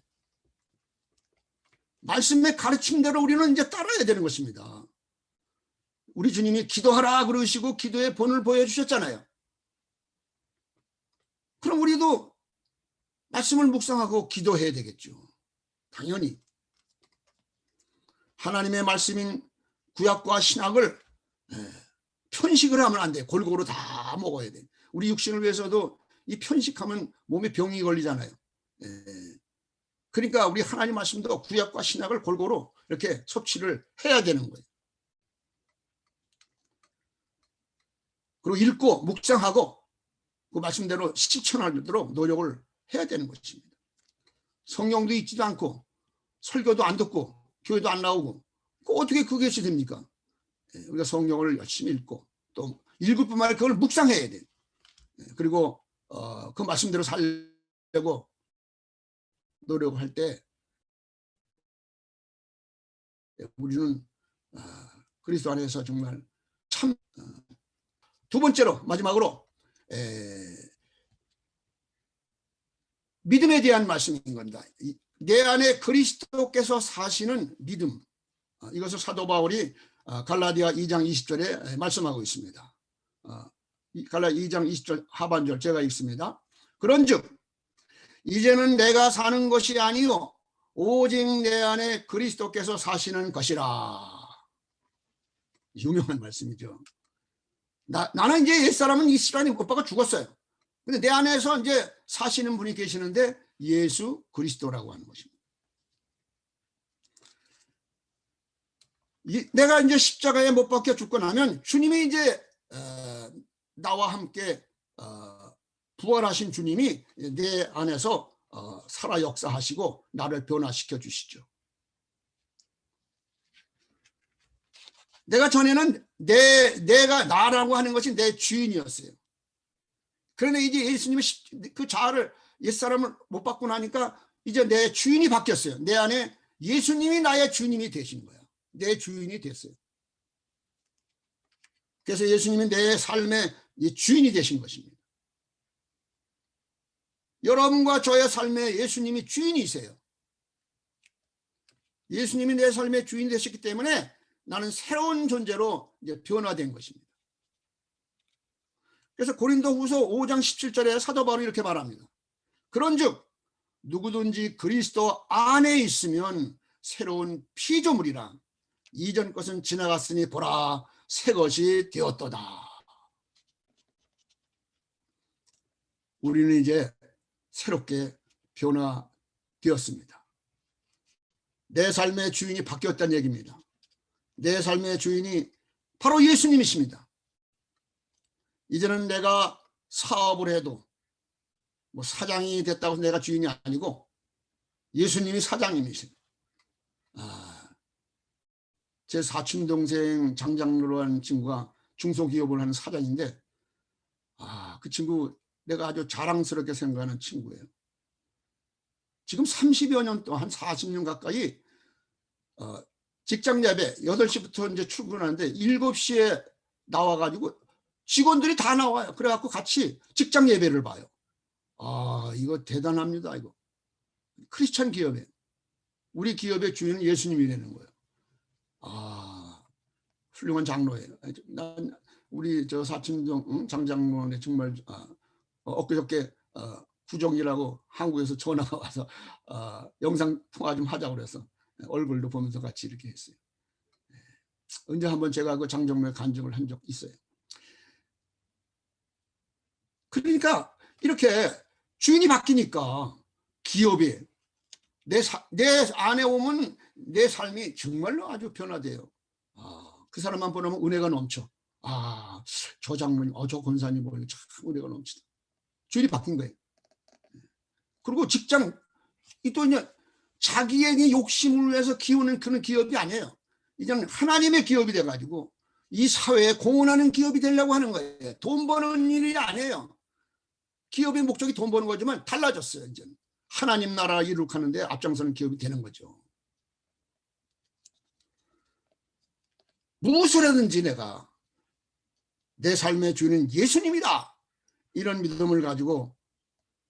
말씀의 가르침대로 우리는 이제 따라야 되는 것입니다. 우리 주님이 기도하라 그러시고 기도의 본을 보여주셨잖아요. 그럼 우리도 말씀을 묵상하고 기도해야 되겠죠. 당연히 하나님의 말씀인 구약과 신약을 편식을 하면 안 돼. 골고루 다 먹어야 돼. 우리 육신을 위해서도 이 편식하면 몸에 병이 걸리잖아요. 그러니까 우리 하나님 말씀도 구약과 신약을 골고루 이렇게 섭취를 해야 되는 거예요. 그리고 읽고 묵상하고 그 말씀대로 실천하도록 노력을 해야 되는 것입니다. 성경도 읽지도 않고 설교도 안 듣고 교회도 안 나오고 어떻게 그것이 됩니까? 우리가 성경을 열심히 읽고 또 읽을 뿐만 아니라 그걸 묵상해야 돼요. 그리고 그 말씀대로 살려고 노력을 할 때 우리는 그리스도 안에서 정말 참. 두 번째로 마지막으로 믿음에 대한 말씀인 겁니다. 내 안에 그리스도께서 사시는 믿음, 이것을 사도 바울이 갈라디아 2장 20절에 말씀하고 있습니다. 갈라디아 2장 20절 하반절 제가 읽습니다. 그런즉 이제는 내가 사는 것이 아니요 오직 내 안에 그리스도께서 사시는 것이라. 유명한 말씀이죠. 나는 이제 옛사람은 이 시간에 못 박아 죽었어요. 근데 내 안에서 이제 사시는 분이 계시는데 예수 그리스도라고 하는 것입니다. 내가 이제 십자가에 못 박혀 죽고 나면 주님이 이제 나와 함께 부활하신 주님이 내 안에서 살아 역사하시고 나를 변화시켜 주시죠. 내가 전에는 내가 나라고 하는 것이 내 주인이었어요. 그런데 이제 예수님이 그 자아를 옛사람을 못 받고 나니까 이제 내 주인이 바뀌었어요. 내 안에 예수님이 나의 주인이 되신 거야. 내 주인이 됐어요. 그래서 예수님이 내 삶의 주인이 되신 것입니다. 여러분과 저의 삶에 예수님이 주인이세요. 예수님이 내 삶의 주인이 되셨기 때문에 나는 새로운 존재로 이제 변화된 것입니다. 그래서 고린도후서 5장 17절에 사도 바울이 이렇게 말합니다. 그런즉 누구든지 그리스도 안에 있으면 새로운 피조물이라. 이전 것은 지나갔으니 보라 새 것이 되었도다. 우리는 이제 새롭게 변화되었습니다. 내 삶의 주인이 바뀌었다는 얘기입니다. 내 삶의 주인이 바로 예수님이십니다. 이제는 내가 사업을 해도 뭐 사장이 됐다고 해서 내가 주인이 아니고 예수님이 사장님이세요. 제 사촌 동생 장장로로 하는 친구가 중소기업을 하는 사장인데 그 친구 내가 아주 자랑스럽게 생각하는 친구예요. 지금 30여 년 동안 한 40년 가까이 직장 예배 8시부터 이제 출근하는데 7시에 나와가지고 직원들이 다 나와요. 그래갖고 같이 직장 예배를 봐요. 이거 대단합니다. 이거 크리스찬 기업에 우리 기업의 주인은 예수님이 되는 거예요. 훌륭한 장로예요. 난 우리 저 사촌동 장장로네 정말 엊그저께 구정이라고 한국에서 전화가 와서 영상 통화 좀 하자고 그래서 얼굴도 보면서 같이 이렇게 했어요. 언제 한번 제가 그 장정로에 간증을 한 적 있어요. 그러니까 이렇게 주인이 바뀌니까 기업이 내 안에 오면 내 삶이 정말로 아주 변화돼요. 그 사람만 보면 은혜가 넘쳐. 저 장로님, 저 권사님 보면 참 은혜가 넘치다. 주인이 바뀐 거예요. 그리고 직장, 또 이제 자기의 욕심을 위해서 키우는 그런 기업이 아니에요. 이제는 하나님의 기업이 돼가지고 이 사회에 공헌하는 기업이 되려고 하는 거예요. 돈 버는 일이 아니에요. 기업의 목적이 돈 버는 거지만 달라졌어요. 이제는 하나님 나라 이룩하는데 앞장서는 기업이 되는 거죠. 무엇을 하든지 내가 내 삶의 주인은 예수님이다, 이런 믿음을 가지고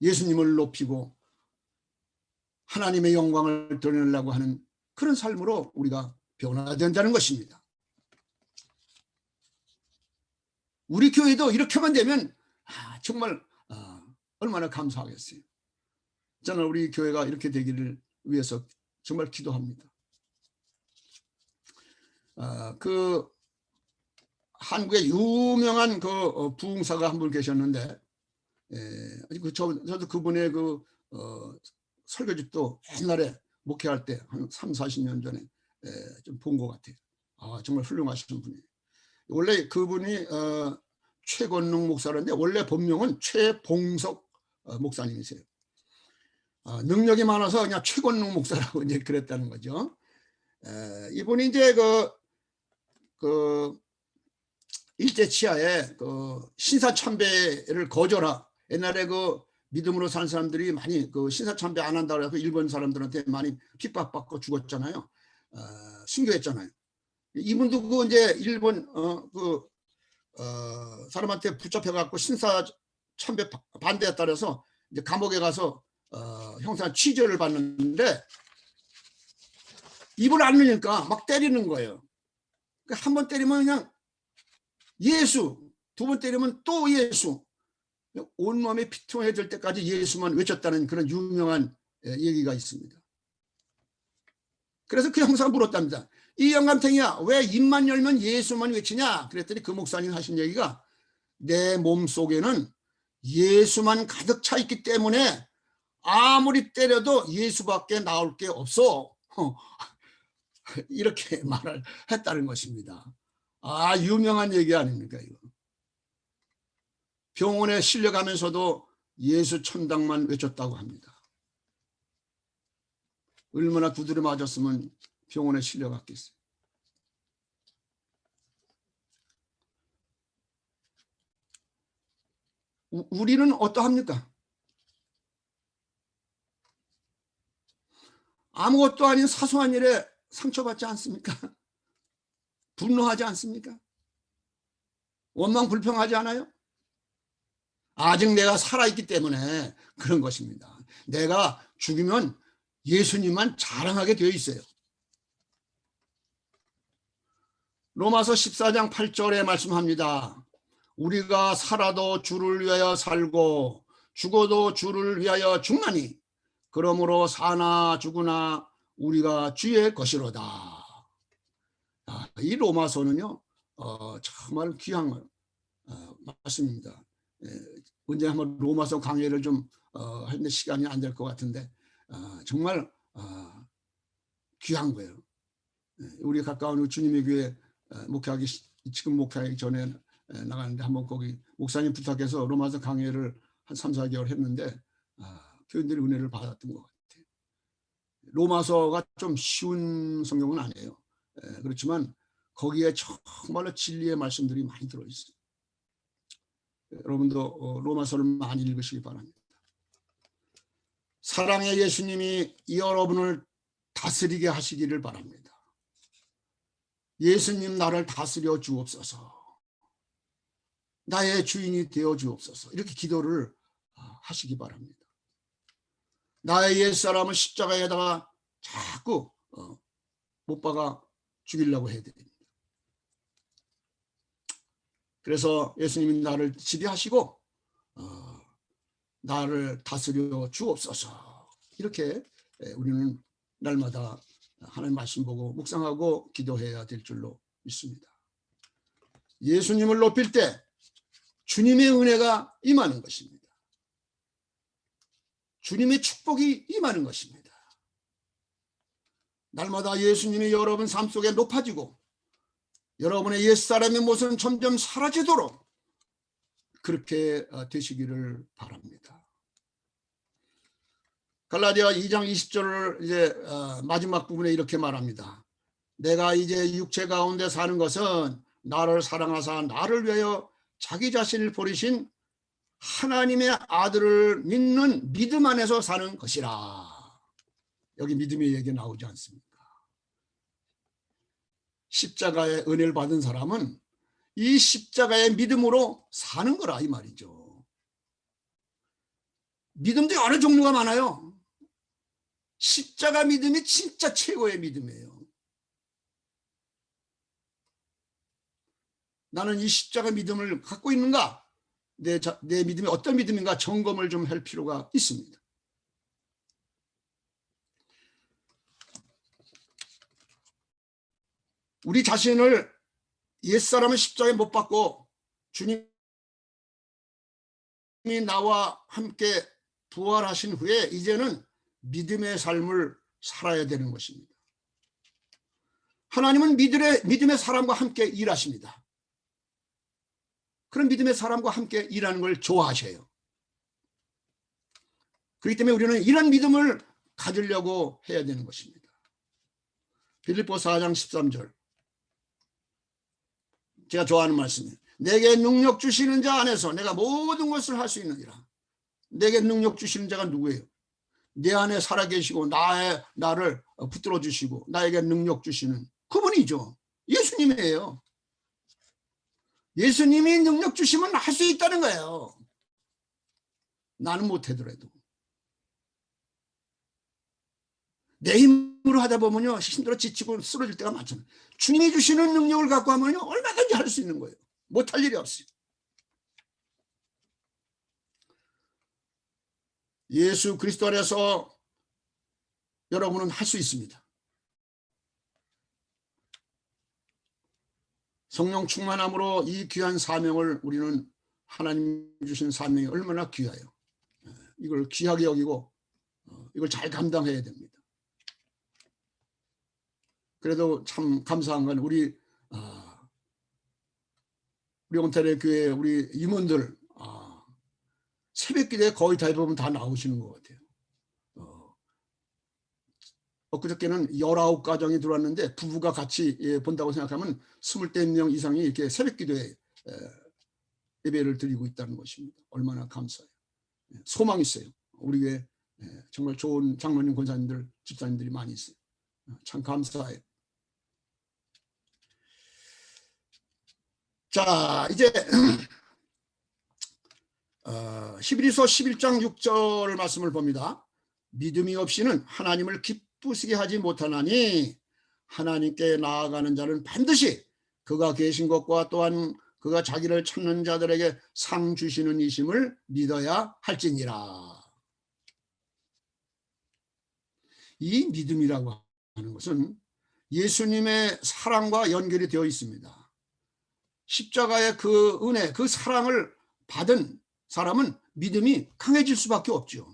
예수님을 높이고 하나님의 영광을 드러내려고 하는 그런 삶으로 우리가 변화된다는 것입니다. 우리 교회도 이렇게만 되면 정말 얼마나 감사하겠어요. 저는 우리 교회가 이렇게 되기를 위해서 정말 기도합니다. 그 한국에 유명한 그 부흥사가 한 분 계셨는데, 저도 그분의 그 설교집도 옛날에 목회할 때 한 3, 40년 전에 좀 본 것 같아요. 정말 훌륭하신 분이에요. 원래 그분이 최건능 목사인데 원래 본명은 최봉석 목사님이세요. 능력이 많아서 그냥 최건능 목사라고 이제 그랬다는 거죠. 이분이 이제 그 일제 치하에 그 신사참배를 거절하, 옛날에 그 믿음으로 사는 사람들이 많이 그 신사참배 안 한다고 해서 일본 사람들한테 많이 핍박받고 죽었잖아요. 순교했잖아요. 이분도 그 이제 일본 사람한테 붙잡혀갖고 신사참배 반대에 따라서 이제 감옥에 가서 형사 취재를 받는데 입을 안 넣으니까 막 때리는 거예요. 한 번 때리면 그냥 예수, 두 번 때리면 또 예수, 온몸에 피통해질 때까지 예수만 외쳤다는 그런 유명한 얘기가 있습니다. 그래서 그 형사가 물었답니다. 이 영감탱이야, 왜 입만 열면 예수만 외치냐? 그랬더니 그 목사님 하신 얘기가, 내 몸속에는 예수만 가득 차 있기 때문에 아무리 때려도 예수밖에 나올 게 없어. 이렇게 말을 했다는 것입니다. 유명한 얘기 아닙니까 이거. 병원에 실려가면서도 예수 천당만 외쳤다고 합니다. 얼마나 두드려 맞았으면 병원에 실려갔겠어요. 우리는 어떠합니까? 아무것도 아닌 사소한 일에 상처받지 않습니까? 분노하지 않습니까? 원망 불평하지 않아요? 아직 내가 살아있기 때문에 그런 것입니다. 내가 죽으면 예수님만 자랑하게 되어 있어요. 로마서 14장 8절에 말씀합니다. 우리가 살아도 주를 위하여 살고 죽어도 주를 위하여 죽나니 그러므로 사나 죽으나 우리가 주의 것이로다. 이 로마서는요 정말 귀한 말씀입니다. 언제 한번 로마서 강의를 좀 하는데 시간이 안 될 것 같은데 정말 귀한 거예요. 우리 가까운 주님의 교회 목회하기, 지금 목회하기 전에 나가는데 한번 거기 목사님 부탁해서 로마서 강의를 한 3, 4개월 했는데 교인들이 은혜를 받았던 것 같아요. 로마서가 좀 쉬운 성경은 아니에요. 그렇지만 거기에 정말로 진리의 말씀들이 많이 들어있어요. 여러분도 로마서를 많이 읽으시기 바랍니다. 사랑의 예수님이 여러분을 다스리게 하시기를 바랍니다. 예수님, 나를 다스려 주옵소서. 나의 주인이 되어 주옵소서. 이렇게 기도를 하시기 바랍니다. 나의 옛사람을 십자가에다가 자꾸 못 박아 죽이려고 해야 됩니다. 그래서 예수님이 나를 지배하시고 나를 다스려 주옵소서. 이렇게 우리는 날마다 하나님 말씀 보고 묵상하고 기도해야 될 줄로 믿습니다. 예수님을 높일 때 주님의 은혜가 임하는 것입니다. 주님의 축복이 임하는 것입니다. 날마다 예수님이 여러분 삶 속에 높아지고 여러분의 옛사람의 모습은 점점 사라지도록 그렇게 되시기를 바랍니다. 갈라디아 2장 20절을 이제 마지막 부분에 이렇게 말합니다. 내가 이제 육체 가운데 사는 것은 나를 사랑하사 나를 위하여 자기 자신을 버리신 하나님의 아들을 믿는 믿음 안에서 사는 것이라. 여기 믿음의 얘기 나오지 않습니까? 십자가의 은혜를 받은 사람은 이 십자가의 믿음으로 사는 거라 이 말이죠. 믿음도 여러 종류가 많아요. 십자가 믿음이 진짜 최고의 믿음이에요. 나는 이 십자가 믿음을 갖고 있는가? 내 믿음이 어떤 믿음인가 점검을 좀 할 필요가 있습니다. 우리 자신을 옛사람은 십자가에 못 박고 주님이 나와 함께 부활하신 후에 이제는 믿음의 삶을 살아야 되는 것입니다. 하나님은 믿음의 사람과 함께 일하십니다. 그런 믿음의 사람과 함께 일하는 걸 좋아하셔요. 그렇기 때문에 우리는 이런 믿음을 가지려고 해야 되는 것입니다. 빌립보서 4장 13절 제가 좋아하는 말씀이에요. 내게 능력 주시는 자 안에서 내가 모든 것을 할 수 있느니라. 내게 능력 주시는 자가 누구예요? 내 안에 살아계시고 나를 붙들어 주시고 나에게 능력 주시는 그분이죠. 예수님이에요. 예수님이 능력 주시면 할 수 있다는 거예요. 나는 못하더라도. 내 힘으로 하다 보면요 힘들어 지치고 쓰러질 때가 많잖아요. 주님이 주시는 능력을 갖고 하면요 얼마든지 할 수 있는 거예요. 못할 일이 없어요. 예수 그리스도 안에서 여러분은 할 수 있습니다. 성령 충만함으로 이 귀한 사명을 우리는 하나님 주신 사명이 얼마나 귀해요. 이걸 귀하게 여기고 이걸 잘 감당해야 됩니다. 그래도 참 감사한 건 우리 온타리오 교회 우리 임원들 새벽 기도에 거의 대부분 다 나오시는 것 같아요. 엊그저께는 19가정이 들어왔는데 부부가 같이 본다고 생각하면 20명 이상이 이렇게 새벽 기도에 예배를 드리고 있다는 것입니다. 얼마나 감사해요. 소망이 있어요. 우리 교회 정말 좋은 장로님, 권사님들, 집사님들이 많이 있어요. 참 감사해요. 자, 이제 히브리서 11장 6절 말씀을 봅니다. 믿음이 없이는 하나님을 기쁘시게 하지 못하나니 하나님께 나아가는 자는 반드시 그가 계신 것과 또한 그가 자기를 찾는 자들에게 상 주시는 이심을 믿어야 할지니라. 이 믿음이라고 하는 것은 예수님의 사랑과 연결이 되어 있습니다. 십자가의 그 은혜, 그 사랑을 받은 사람은 믿음이 강해질 수밖에 없죠.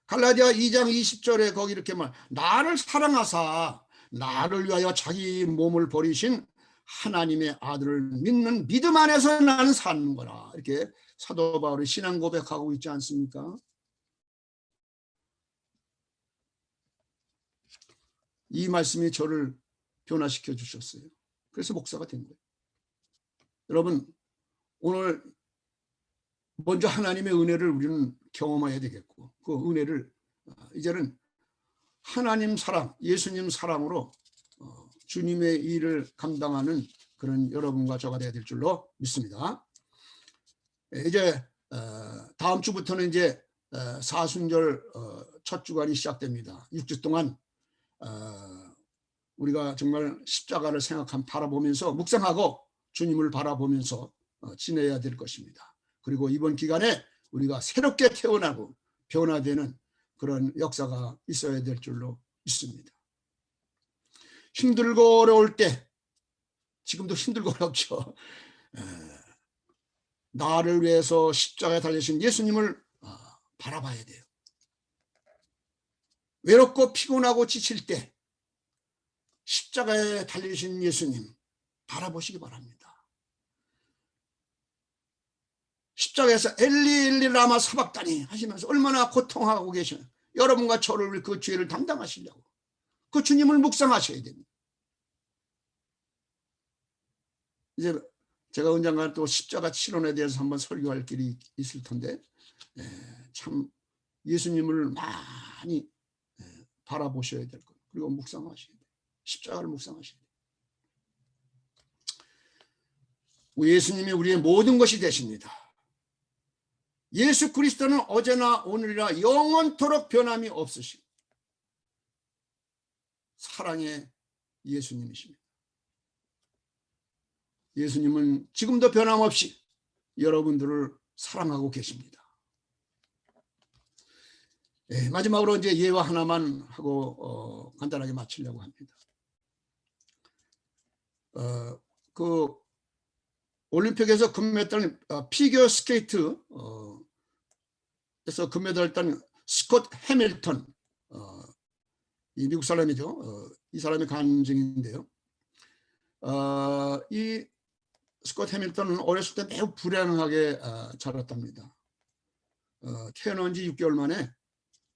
갈라디아 2장 20절에 거기 이렇게 나를 사랑하사 나를 위하여 자기 몸을 버리신 하나님의 아들을 믿는 믿음 안에서 나는 사는 거라. 이렇게 사도 바울이 신앙 고백하고 있지 않습니까? 이 말씀이 저를 변화시켜 주셨어요. 그래서 목사가 된 거예요. 여러분, 오늘 먼저 하나님의 은혜를 우리는 경험해야 되겠고 그 은혜를 이제는 하나님 사랑, 예수님 사랑으로 주님의 일을 감당하는 그런 여러분과 저가 되어야 될 줄로 믿습니다. 이제 다음 주부터는 이제 사순절 첫 주간이 시작됩니다. 6주 동안 우리가 정말 십자가를 바라보면서 묵상하고 주님을 바라보면서 지내야 될 것입니다. 그리고 이번 기간에 우리가 새롭게 태어나고 변화되는 그런 역사가 있어야 될 줄로 믿습니다. 힘들고 어려울 때, 지금도 힘들고 어렵죠. 나를 위해서 십자가에 달리신 예수님을 바라봐야 돼요. 외롭고 피곤하고 지칠 때 십자가에 달리신 예수님 바라보시기 바랍니다. 십자가에서 엘리 엘리 라마 사박다니 하시면서 얼마나 고통하고 계시는 여러분과 저를 그 죄를 담당하시려고 그 주님을 묵상하셔야 됩니다. 이제 제가 언젠가 또 십자가 치론에 대해서 한번 설교할 길이 있을 텐데 참 예수님을 많이 바라보셔야 될 것, 그리고 묵상하셔야 돼요. 십자가를 묵상하셔야 돼요. 예수님이 우리의 모든 것이 되십니다. 예수 그리스도는 어제나 오늘이나 영원토록 변함이 없으신 사랑의 예수님이십니다. 예수님은 지금도 변함없이 여러분들을 사랑하고 계십니다. 네, 마지막으로 이제 예화 하나만 하고 간단하게 마치려고 합니다. 그 올림픽에서 금메달 피겨 스케이트 에서 금메달을 딴 스콧 해밀턴, 이 미국 사람이죠. 이 사람이 간증인데요. 이 스콧 해밀턴은 어렸을 때 매우 불행하게 자랐답니다. 태어난 지 6개월 만에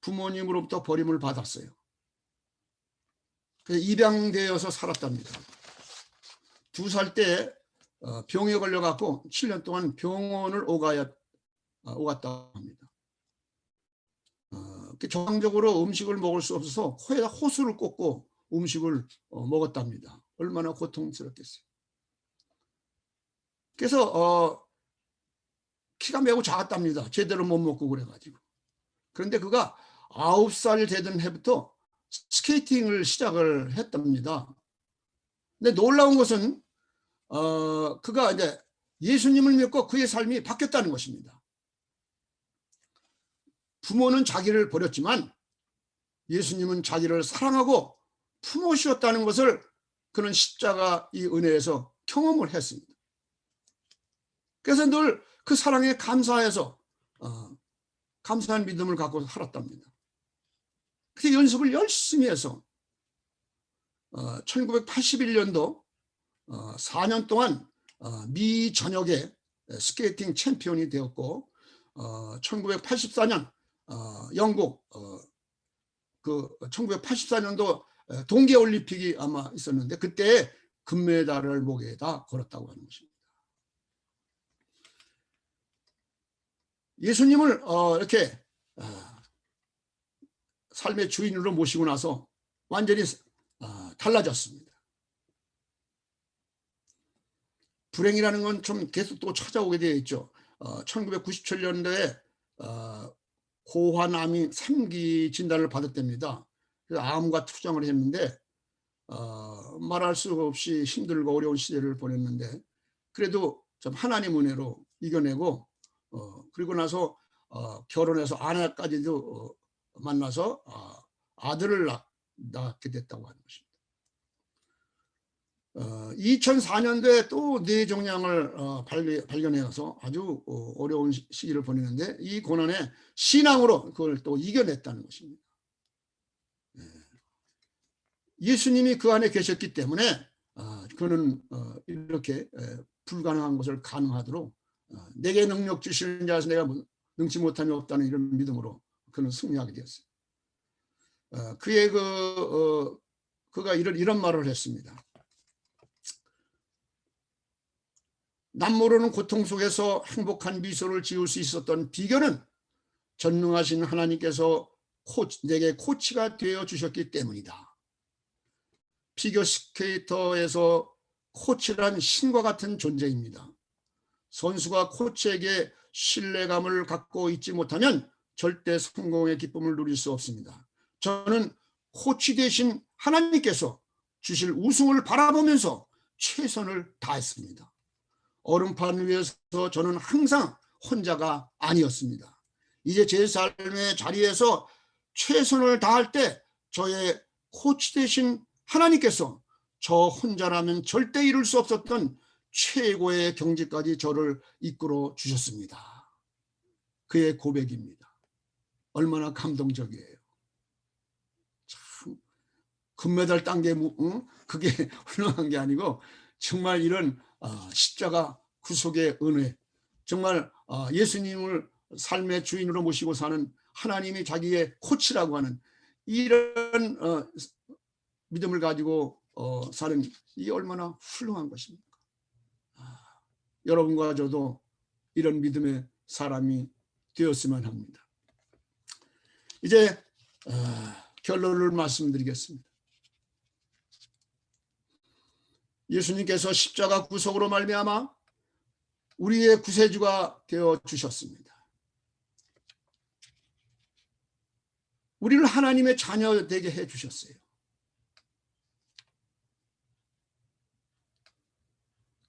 부모님으로부터 버림을 받았어요. 그래서 입양되어서 살았답니다. 2살 때 병에 걸려갖고 7년 동안 병원을 오갔다 합니다. 정상적으로 음식을 먹을 수 없어서 코에다 호수를 꽂고 음식을 먹었답니다. 얼마나 고통스럽겠어요. 그래서 키가 매우 작았답니다. 제대로 못 먹고 그래가지고. 그런데 그가 9살 되던 해부터 스케이팅을 시작을 했답니다. 근데 놀라운 것은 그가 이제 예수님을 믿고 그의 삶이 바뀌었다는 것입니다. 부모는 자기를 버렸지만 예수님은 자기를 사랑하고 품으셨다는 것을 그는 십자가 이 은혜에서 경험을 했습니다. 그래서 늘 그 사랑에 감사해서 감사한 믿음을 갖고 살았답니다. 그래서 연습을 열심히 해서 1981년도 4년 동안 미 전역의 스케이팅 챔피언이 되었고 1984년 영국 그 1984년도 동계올림픽이 아마 있었는데 그때 금메달을 목에다 걸었다고 하는 것입니다. 예수님을 이렇게 삶의 주인으로 모시고 나서 완전히 달라졌습니다. 불행이라는 건 좀 계속 또 찾아오게 되어 있죠. 1997년도에 고환암이 3기 진단을 받았답니다. 그래서 암과 투정을 했는데 말할 수 없이 힘들고 어려운 시대를 보냈는데 그래도 좀 하나님 은혜로 이겨내고 그리고 나서 결혼해서 아내까지도 만나서 아들을 낳게 됐다고 하는 것입니다. 2004년도에 또 뇌종양을 발견해서 아주 어려운 시기를 보내는데 이 고난에 신앙으로 그걸 또 이겨냈다는 것입니다. 예수님이 그 안에 계셨기 때문에 그는 이렇게 불가능한 것을 가능하도록 내게 능력 주시는 자에서 내가 능치 못함이 없다는 이런 믿음으로 그는 승리하게 되었어요. 그의 그가 이런 말을 했습니다. 남 모르는 고통 속에서 행복한 미소를 지을 수 있었던 비결은 전능하신 하나님께서 내게 코치가 되어 주셨기 때문이다. 피겨 스케이터에서 코치란 신과 같은 존재입니다. 선수가 코치에게 신뢰감을 갖고 있지 못하면 절대 성공의 기쁨을 누릴 수 없습니다. 저는 코치 되신 하나님께서 주실 우승을 바라보면서 최선을 다했습니다. 얼음판 위에서 저는 항상 혼자가 아니었습니다. 이제 제 삶의 자리에서 최선을 다할 때 저의 코치 되신 하나님께서 저 혼자라면 절대 이룰 수 없었던 최고의 경지까지 저를 이끌어 주셨습니다. 그의 고백입니다. 얼마나 감동적이에요. 참 금메달 딴 게 그게 훌륭한 게 아니고 정말 이런 십자가 구속의 은혜, 정말 예수님을 삶의 주인으로 모시고 사는 하나님이 자기의 코치라고 하는 이런 믿음을 가지고 사는 이 얼마나 훌륭한 것입니까? 여러분과 저도 이런 믿음의 사람이 되었으면 합니다. 이제 결론을 말씀드리겠습니다. 예수님께서 십자가 구속으로 말미암아 우리의 구세주가 되어 주셨습니다. 우리를 하나님의 자녀 되게 해 주셨어요.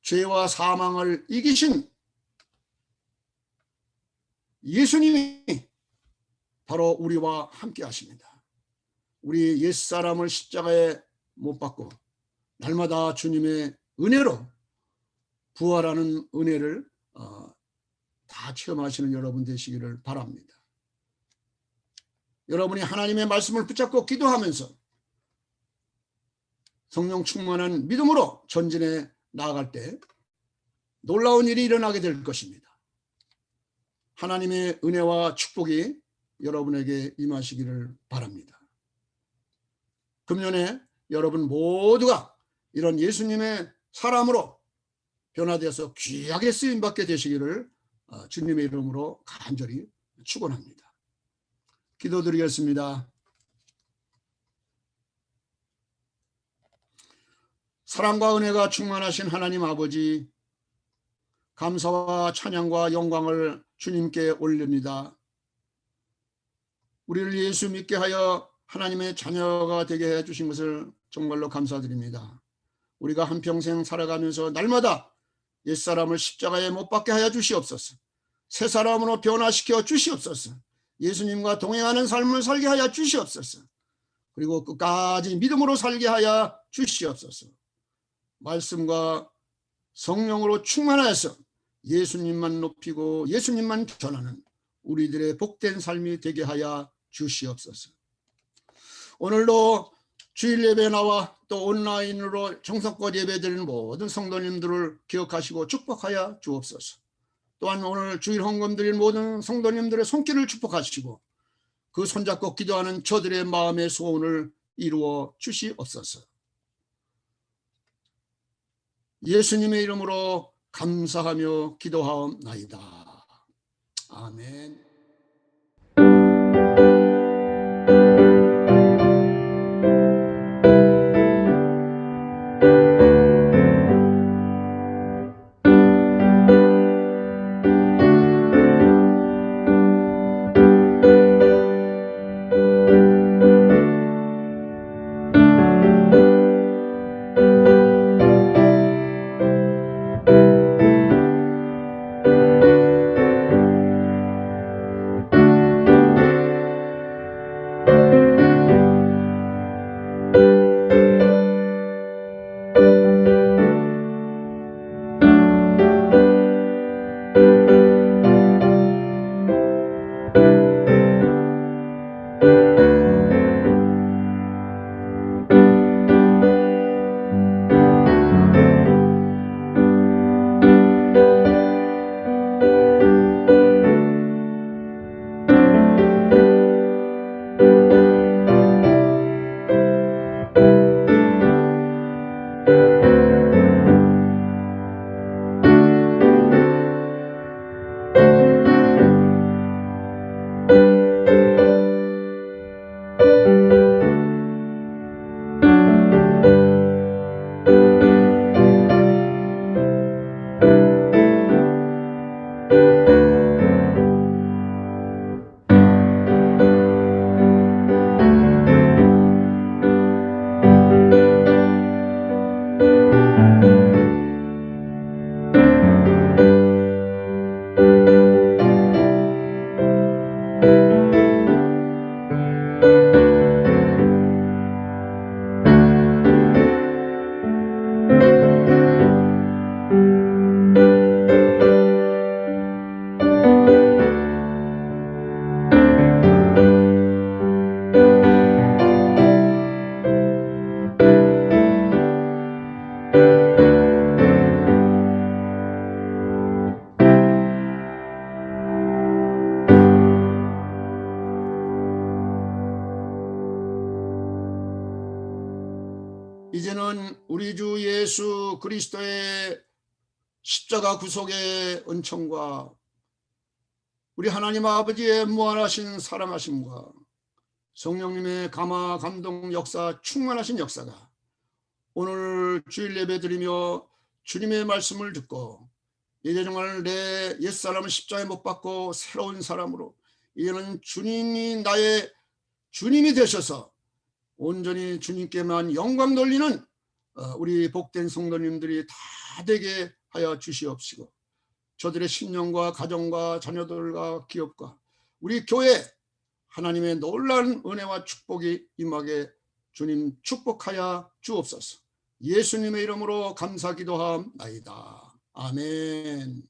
죄와 사망을 이기신 예수님이 바로 우리와 함께 하십니다. 우리 옛사람을 십자가에 못 박고 날마다 주님의 은혜로 부활하는 은혜를 다 체험하시는 여러분 되시기를 바랍니다. 여러분이 하나님의 말씀을 붙잡고 기도하면서 성령 충만한 믿음으로 전진해 나아갈 때 놀라운 일이 일어나게 될 것입니다. 하나님의 은혜와 축복이 여러분에게 임하시기를 바랍니다. 금년에 여러분 모두가 이런 예수님의 사람으로 변화되어서 귀하게 쓰임받게 되시기를 주님의 이름으로 간절히 축원합니다. 기도드리겠습니다. 사랑과 은혜가 충만하신 하나님 아버지, 감사와 찬양과 영광을 주님께 올립니다. 우리를 예수 믿게 하여 하나님의 자녀가 되게 해주신 것을 정말로 감사드립니다. 우리가 한평생 살아가면서 날마다 옛사람을 십자가에 못 박게 하여 주시옵소서. 새 사람으로 변화시켜 주시옵소서. 예수님과 동행하는 삶을 살게 하여 주시옵소서. 그리고 끝까지 믿음으로 살게 하여 주시옵소서. 말씀과 성령으로 충만하여서 예수님만 높이고 예수님만 전하는 우리들의 복된 삶이 되게 하여 주시옵소서. 오늘도 주일 예배 나와 또 온라인으로 정성껏 예배드리는 모든 성도님들을 기억하시고 축복하여 주옵소서. 또한 오늘 주일 헌금 드릴 모든 성도님들의 손길을 축복하시고 그 손잡고 기도하는 저들의 마음의 소원을 이루어 주시옵소서. 예수님의 이름으로 감사하며 기도하옵나이다. 아멘. 이제는 우리 주 예수 그리스도의 십자가 구속의 은총과 우리 하나님 아버지의 무한하신 사랑하심과 성령님의 감화 감동 역사 충만하신 역사가 오늘 주일 예배 드리며 주님의 말씀을 듣고 이제 정말 내 옛사람은 십자가에 못 박고 새로운 사람으로 이제는 주님이 나의 주님이 되셔서 온전히 주님께만 영광 돌리는 우리 복된 성도님들이 다 되게 하여 주시옵시고, 저들의 신령과 가정과 자녀들과 기업과 우리 교회 하나님의 놀라운 은혜와 축복이 임하게 주님 축복하여 주옵소서. 예수님의 이름으로 감사 기도하옵나이다. 아멘.